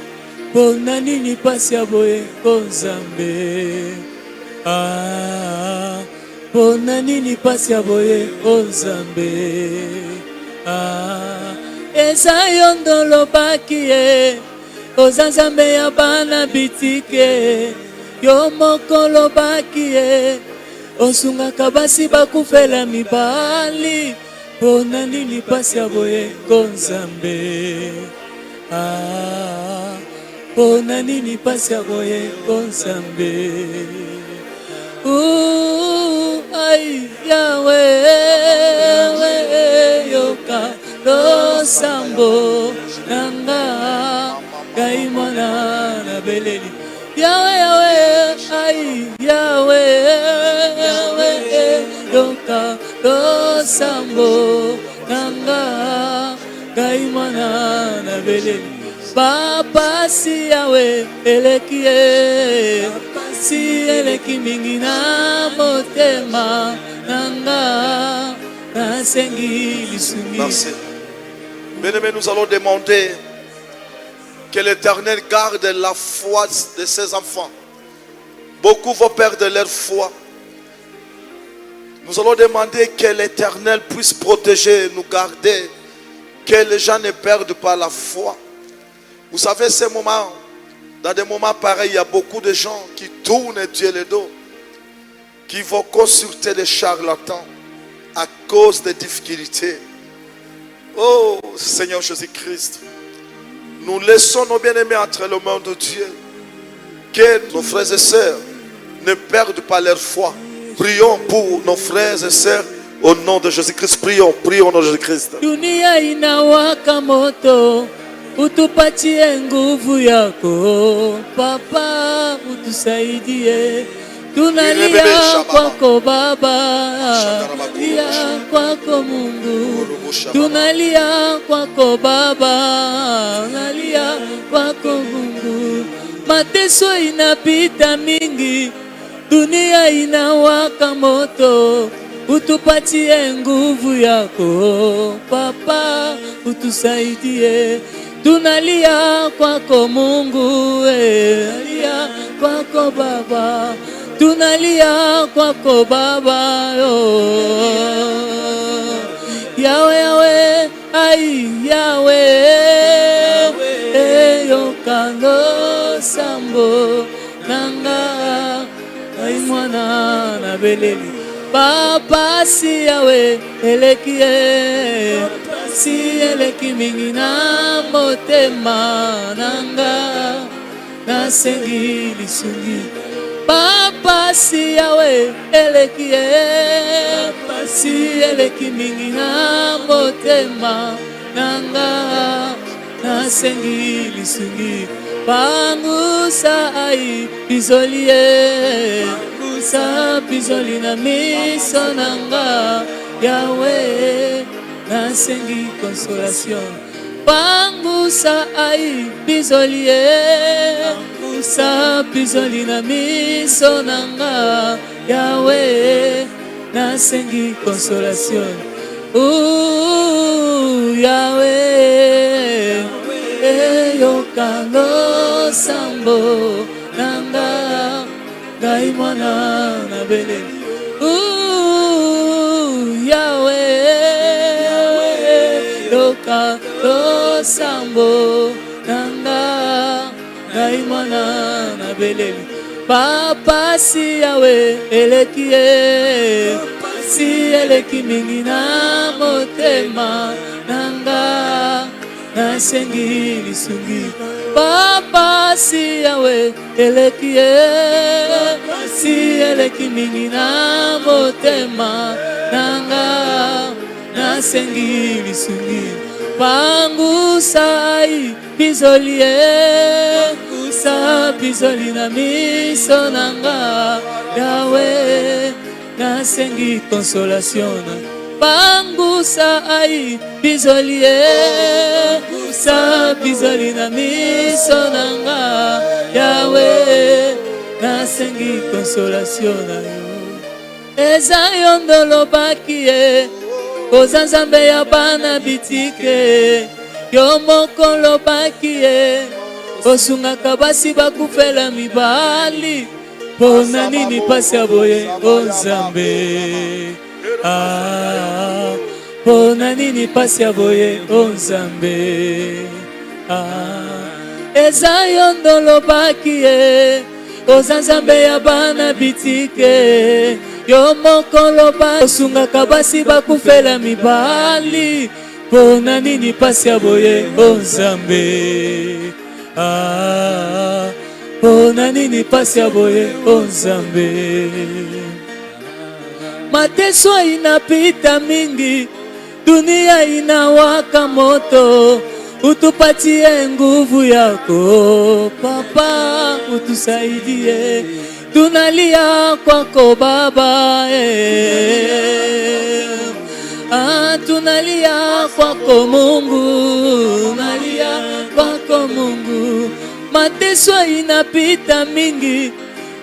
mpona nini pasi ya boye o nzambe mpona nini pasi ya boye o nzambe eza yo ndolobaki ye oza nzambe ya bana bitike yo moko lobaki ye osungaka basi bakufela mibali mpona nini pasi ya boye ko nzambe mpona nini pasi ya boye ko nzambe ai Yawe yoka losambo nanga ngai mwana na beleli Yawe ai Yawe yoka losambo nanga ngai mwana na beleli. Papa si yawe eleki ye, si eleki mingi na motema nanga nasengi lisungi. Merci. Bien-aimés, nous allons demander que l'Éternel garde la foi de ses enfants. Beaucoup vont perdre leur foi. Nous allons demander que l'Éternel puisse protéger, nous garder, que les gens ne perdent pas la foi. Vous savez, ces moments, dans des moments pareils, il y a beaucoup de gens qui tournent Dieu le dos, qui vont consulter les charlatans à cause des difficultés. Oh Seigneur Jésus-Christ, nous laissons nos bien-aimés entre les mains de Dieu. Que nos frères et sœurs ne perdent pas leur foi. Prions pour nos frères et sœurs au nom de Jésus-Christ. Prions, prions au nom de Jésus-Christ. Dunia inawaka moto, utupatie nguvu yako. Papa, utusaidie. Tunalia kwako Baba, tunalia kwako Mungu. Tunalia kwako Baba, tunalia kwako Mungu. Mateso inapita mingi, dunia inawaka moto, utupatie nguvu yako Papa, utusaidie. Tunalia kwako Mungu, tunalia kwako Baba, tunalia kwako Baba, Yawe Yawe, ai Yawe, yokando sambo nanga, ai mwana na beleli. Papa si yawe eleki ye, si eleki mingi na motema nanga, nasengi lisungi. Papa si yawe eleki ye, si eleki mingi na motema nanga, nasengi lisungi. Pangusa ai bizolie, pangusa bizoli na miso nanga, Yawe nasengi consolation. Pangusa ai bizolie, pangusa bizoli na miso nanga, Yawe nasengi consolation. Yawe yokando sambo nanga, ngai mwana na beleli. Yawe yokando sambo nanga, ngai mwana na beleli. Papa si yawe eleki ye, si eleki mingi na motema nanga, nasengi lisungi. Papa si yawe eleki ye, si eleki mingi na motema nanga, nasengi lisungi. Pangusa ai bizoli ye, pangusa bizoli na miso nanga, Yawe nasengi consolation. Pangusa ai bizoli ye, pangusa bizoli na miso nanga, Yawe nasengi consolation na yo. Eza yo ndolobaki ye, koza Nzambe ya bana bitike, yo moko lobaki ye, osungaka basi bakufela mibali. Pona nini pasi ya boye o Nzambe? Pona nini pasi ya boye o Nzambe? Eza yo ndolobaki ye, koza Nzambe ya bana bitike, yo moko loba osungaka basi bakufela mibali. Pona nini pasi ya boye o Nzambe? Pona nini pasi ya boye o Nzambe? Mateso inapita mingi, dunia inawaka moto, utupatie nguvu yako Papa, utusaidie. Tunalia kwako Baba, tunalia kwako Mungu, nalia kwako Mungu. Mateso inapita mingi,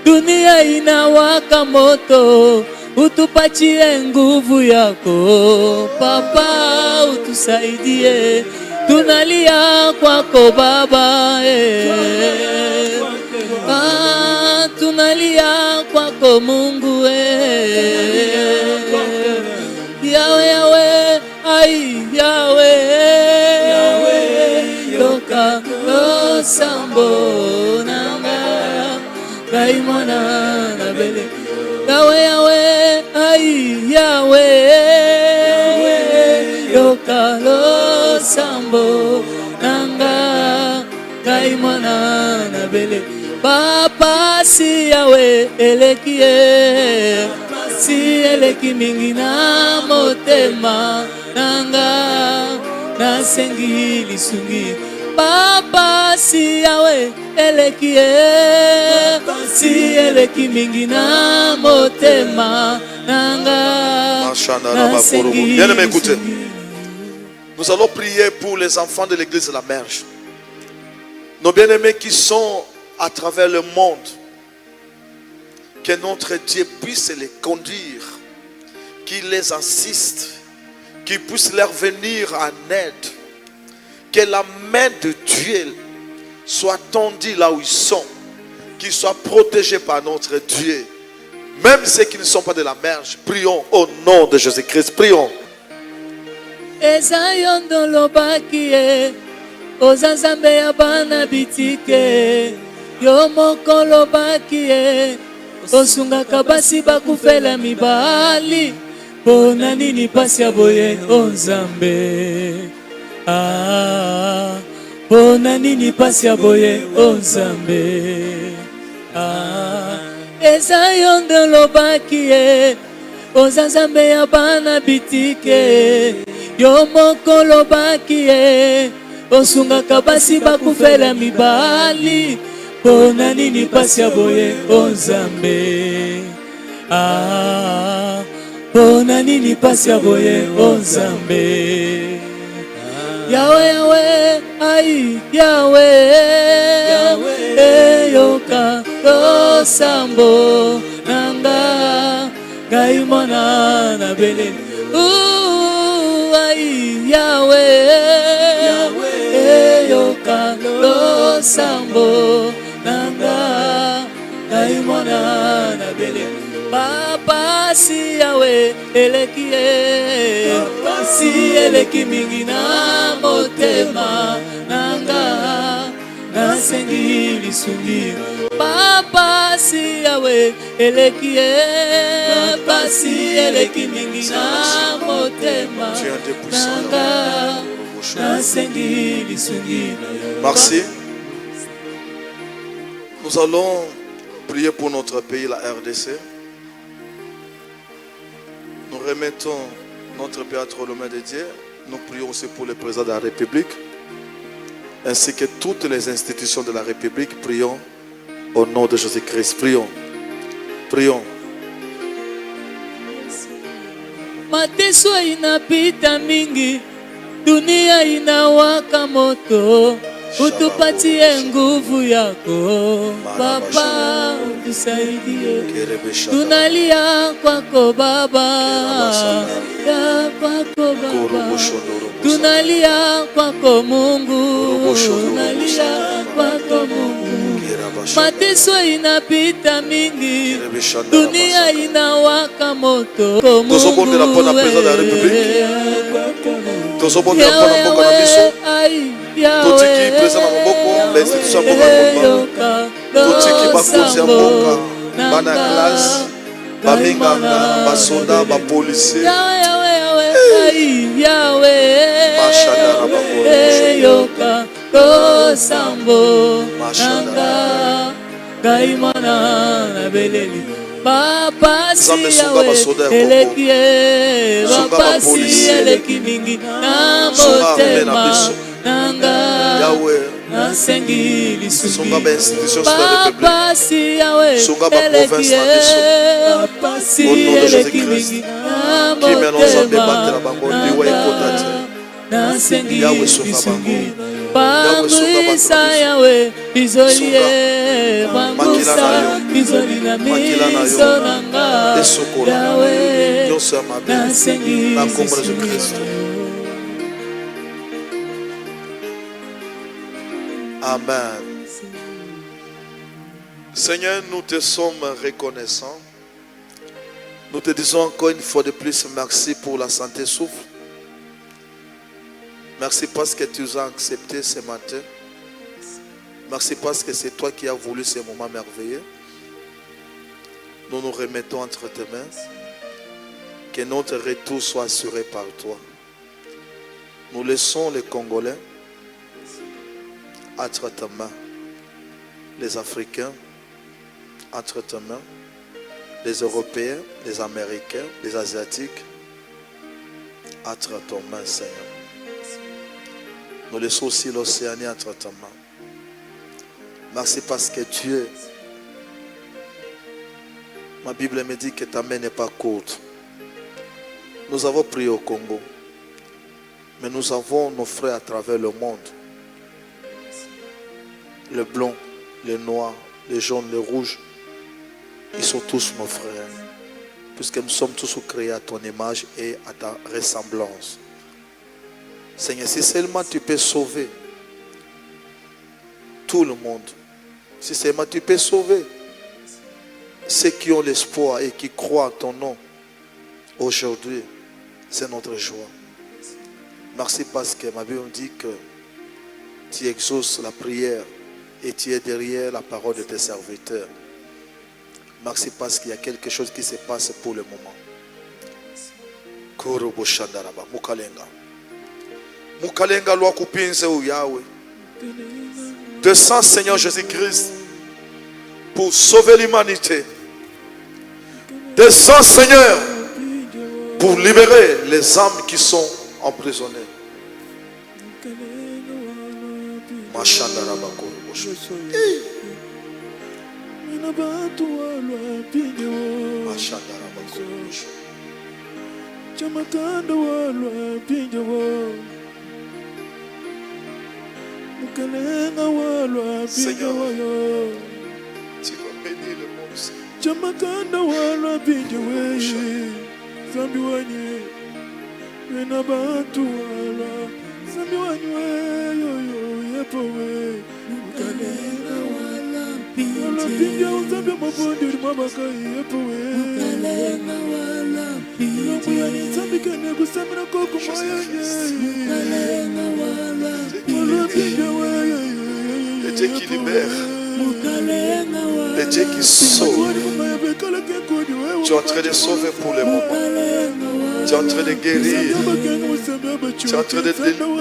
dunia inawaka moto, utupatie nguvu yako Papa, utusaidie. Tunalia kwako Baba, tunalia kwako Mungu, Yawe, Yawe, ai Yawe, yoka losambo nanga kai mwana na bele. Yawe, Yawe, ai Yawe, yoka losambo nanga kai mwana na bele. Papa si Yawe elekie, si eleki mingi na motema nanga na sengi lisungi. Papa si Yawe elekie, si eleki mingi na motema nanga na sengi. Bien aimé, écoutez. Nous allons prier pour les enfants de l'église de la Merge. Nos bien-aimés qui sont à travers le monde. Que notre Dieu puisse les conduire, qu'il les assiste, qu'il puisse leur venir en aide. Que la main de Dieu soit tendue là où ils sont, qu'ils soient protégés par notre Dieu. Même ceux qui ne sont pas de la Merge, prions au nom de Jésus-Christ, prions. Ezayondo lobakie, ozazambe ya bana bitike, yo moko lobakie, osungaka basi bakufela mibali, pona nini pasi ya boye Nzambe. Pona nini pasi ya boye Nzambe. Ezayondo lobakie, ozazambe ya bana bitike, yo moko lobakie, osungaka basi bakufela mibali, pona nini pasi ya boye Nzambe. Pona nini pasi ya boye Nzambe. Yawe, Yawe, ai Yawe, yoka losambo nanga gai mwana na bele. Ai Yawe, yoka losambo nanga gai mwana na bele. Papa si Yawe elekie, si eleki mingi na motema nanga na sengi lisungi. Papa si Yawe elekie, pasi eleki mingi na motema nanga na sengi lisungi. Merci. Nous allons prier pour notre pays, la RDC. Nous remettons notre pays entre les mains de Dieu. Nous prions aussi pour le président de la République, ainsi que toutes les institutions de la République. Prions au nom de Jésus-Christ. Prions. Prions. Mateso inapita mingi, dunia inawaka moto, utupatie nguvu yako Baba, utusaidie. Tunalia kwako Baba, ya kwako Baba. Tunalia kwako Mungu, tunalia kwako Mungu. Mateso inapita mingi, dunia inawaka moto. Tozobonde la pona président de la République. Tozobonde la pona mboka na biso. Totiki président na mboka, l'institution mboka. Totiki bakonzi ya mboka, bana classe, baminganga, basoda, bapolisier. Yoka losambo nanga gai mwana na beleli. Papa si Yawe elekie, papa si eleki mingi na motema nanga Yahweh, nasengi Sunga ba institution lisuki sur la République. bapasi yawe Sunga ba province na biso. bapasi Au nom de eleki Jésus-Christ. mingi Qui met nos hommes battre bango liwa ekota te. nasengi Yahweh sunga lisuki bango. pangwisa yawe bizolie Makila na yo. bizoli na Makila na yo. miso nanga Esokola. yawe Nyonso ya mabe. nasengi Na kombo na lisuki Jésus-Christ. Amen. Seigneur, nous te sommes reconnaissants. Nous te disons encore une fois de plus merci pour la santé souffle. Merci parce que tu nous as accepté ce matin. Merci parce que c'est toi qui as voulu ce moment merveilleux. Nous nous remettons entre tes mains. Que notre retour soit assuré par toi. Nous laissons les Congolais entre tes mains. Les Africains entre tes mains. Les Européens, les Américains, les Asiatiques entre tes mains, Seigneur. Nous laissons aussi l'Océanie entre tes mains. Merci parce que Dieu, ma Bible me dit que ta main n'est pas courte. Nous avons prié au Congo, mais nous avons nos frères à travers le monde. Les blancs, les noirs, les jaunes, les rouges, ils sont tous nos frères. Puisque nous sommes tous créés à ton image et à ta ressemblance. Seigneur, si seulement tu peux sauver tout le monde, si seulement tu peux sauver ceux qui ont l'espoir et qui croient en ton nom, aujourd'hui, c'est notre joie. Merci parce que ma Bible dit que tu exauces la prière et tu es derrière la parole de tes serviteurs. Merci parce qu'il y a quelque chose qui se passe pour le moment. Korobo Shandaraba, Mukalenga. Mukalenga lwa kupinze u Yahweh. Descends Seigneur Jésus-Christ pour sauver l'humanité. Descends Seigneur pour libérer les âmes qui sont emprisonnées. Mashandaraba Korobo Mashandaraba Korobo Chamakanda walwa pinjawo Mukalenga walwa pinjawo Tu vas bénir le monde. Chamakanda walwa pinjawo Zambi wanye Wena bantu walwa Zambi wanye yo yepowe Mukalenga walwa pinjawo Zambi mabondi mabaka yepowe Mukalenga walwa Le Dieu qui libère, le Dieu qui sauve. Tu es en train de sauver pour le moment. Tu es en train de guérir. Tu es en train de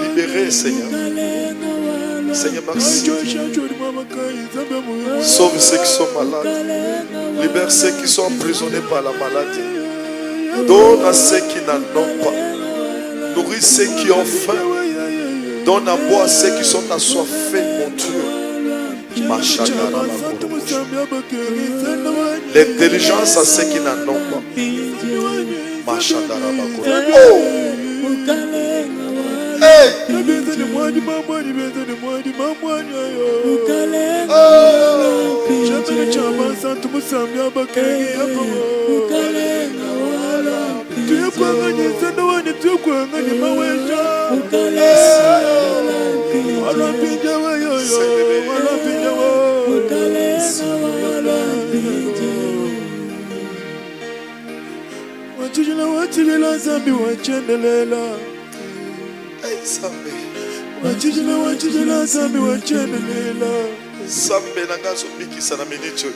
libérer, Seigneur. Seigneur, merci. Sauve ceux qui sont malades. Libère ceux qui sont emprisonnés par la maladie. Donne à ceux qui n'en ont pas. Nourris ceux qui ont faim. Donne à boire à ceux qui sont assoiffés, mon Dieu. L'intelligence à ceux qui n'en ont pas. Oh! Hey! Zambe nangazo bikisa na minicho.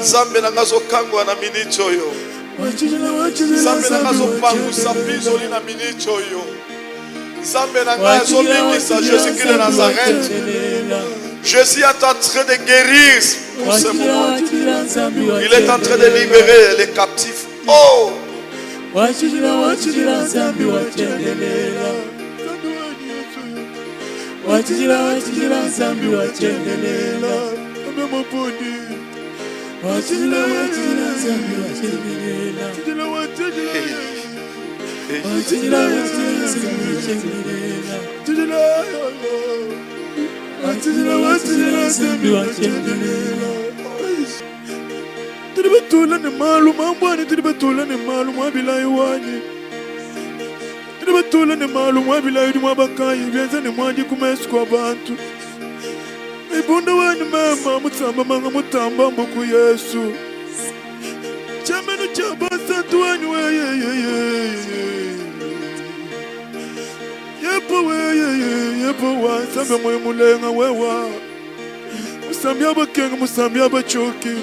Zambe nangazo kangwa na minicho yo. Zambe nangazo pangusa pizoli na minicho yo. Zambe nangazo bikisa Jésus-Christ de Nazareth. Jésus est en train de guérir pour ce moment. Il est en train de libérer les captifs. Oh! wachijila wachijila zambi wachendelela, wachijila wachijila zambi wachendelela, amemoponi wachijila wachijila zambi wachendelela, wachijila wachijila wachijila wachijila zambi wachendelela, wachijila wachijila zambi wachendelela. Tiribatula ni malu mambwani, tiribatula ni malu mwabilayi wani, tiribatula ni malu mwabilayi di mwabakayi byenza ni mwaji kumesu kwa bantu. Ibunda wani mema mutamba manga mutamba mbuku Yesu. Chamenu chabasantu wani weye yepo wansambe mwe mulenga wewa. Musambi abakenga musambi abachoki.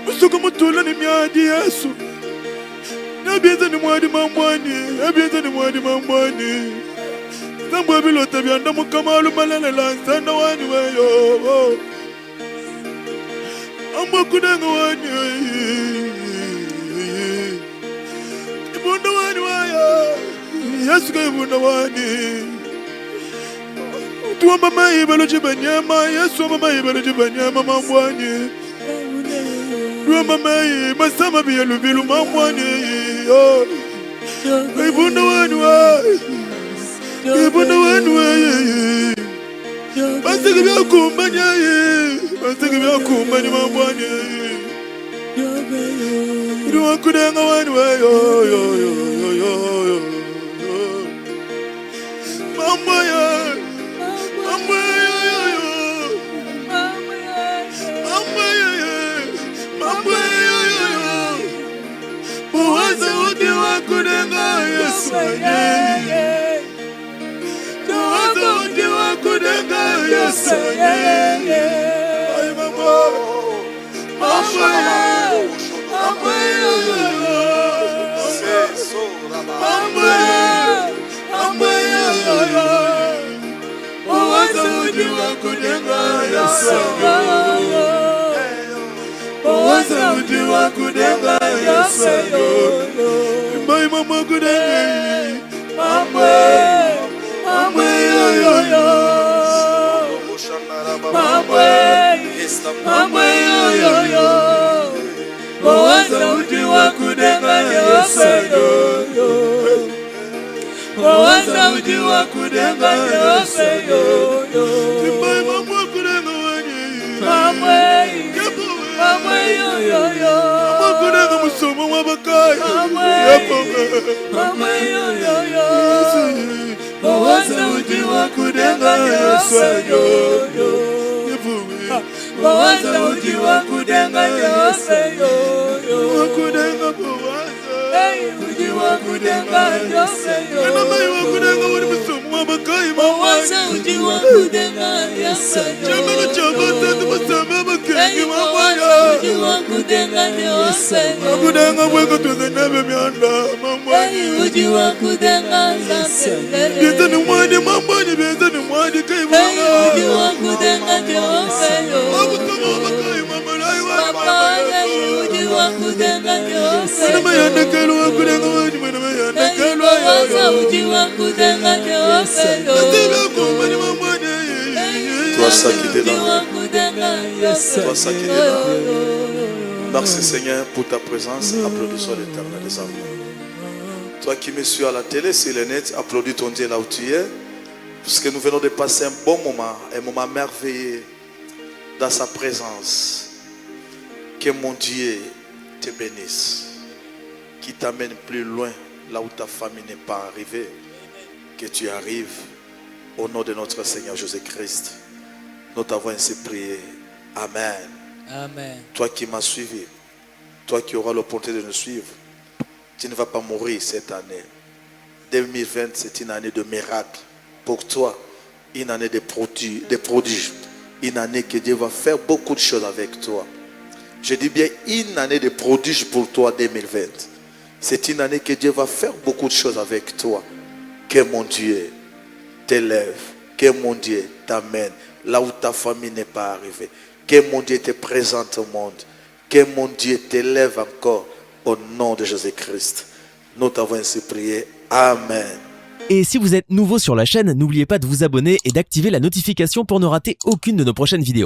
Musuku mutula ni miadi Yesu. Nabienza ni mwadi mambwani, nabienza ni mwadi mambwani. Zambu abilota byanda mukamalu malalela nsanda wani weyo. Amba kudenga wani ibunda wani waya. Yesu ka ibunda wani. Tuwa mama ibelo jibanyama, Yesu mama ibelo jibanyama mambwani. Tuwa mama masama biyelu bilu mambwani. Ibunda wani waya. Ibunda wani waya. Basiki byakumbanya ye, basiki byakumbanya mambwani. Tuwa kudenga wani waya. Mambaya. Waza uti wakudenga Yesu yeye. Waza uti wakudenga Yesu yeye. Ay mama, mama, mama, waza uti wakudenga Yesu yeye. Waza uti wakudenga Yesu yeye. Mbai mama kudenga. Mama yo. Mama yo. Waza uti wakudenga Yesu yeye. Waza uti wakudenga Yesu yeye. Mbai mama kudenga wani. Mama yo. Mama kudenga musomo wabakayi. Mama yo. Waza uti wakudenga Yesu yeye. Waza uti wakudenga Yesu yeye. Wakudenga waza. Uti wakudenga Yesu yeye. Mama wakudenga wani musomo wabakayi. Waza uti wakudenga Yesu yeye. Chamelo chabata tumasama bakengi mama ya. Uti wakudenga Yesu yeye. Wakudenga weko tuzenebe mianda mama. Uti wakudenga Yesu yeye. Bienza ni mwadi mama ni bienza ni mwadi kai mama. Uti wakudenga Yesu yeye. Wakutama wabakayi mama lai mama. Uti wakudenga Yesu yeye. Mama yanda kelu wakudenga wani mama yanda kelu ya. Waza uti wakudenga Yesu yeye. Atebe kumani mama ne. Toi ça qui est là. Toi ça qui est là. Merci Seigneur pour ta présence. Applaudissons l'Éternel des armées. Toi qui me suis à la télé, sur le net, applaudis ton Dieu là où tu es. Parce que nous venons de passer un bon moment merveilleux dans sa présence. Que mon Dieu te bénisse. Qui t'amène plus loin là où ta famille n'est pas arrivée. Que tu arrives au nom de notre Seigneur Jésus-Christ. Nous t'avons ainsi prié. Amen. Amen. Toi qui m'as suivi, toi qui auras l'opportunité de nous suivre, tu ne vas pas mourir cette année. 2020, c'est une année de miracle. Pour toi, une année de prodiges. Une année que Dieu va faire beaucoup de choses avec toi. Je dis bien une année de prodiges pour toi 2020. C'est une année que Dieu va faire beaucoup de choses avec toi. Que mon Dieu t'élève. Que mon Dieu t'amène là où ta famille n'est pas arrivée. Que mon Dieu te présente au monde. Que mon Dieu t'élève encore au nom de Jésus-Christ. Nous t'avons ainsi prié. Amen. Et si vous êtes nouveau sur la chaîne, n'oubliez pas de vous abonner et d'activer la notification pour ne rater aucune de nos prochaines vidéos.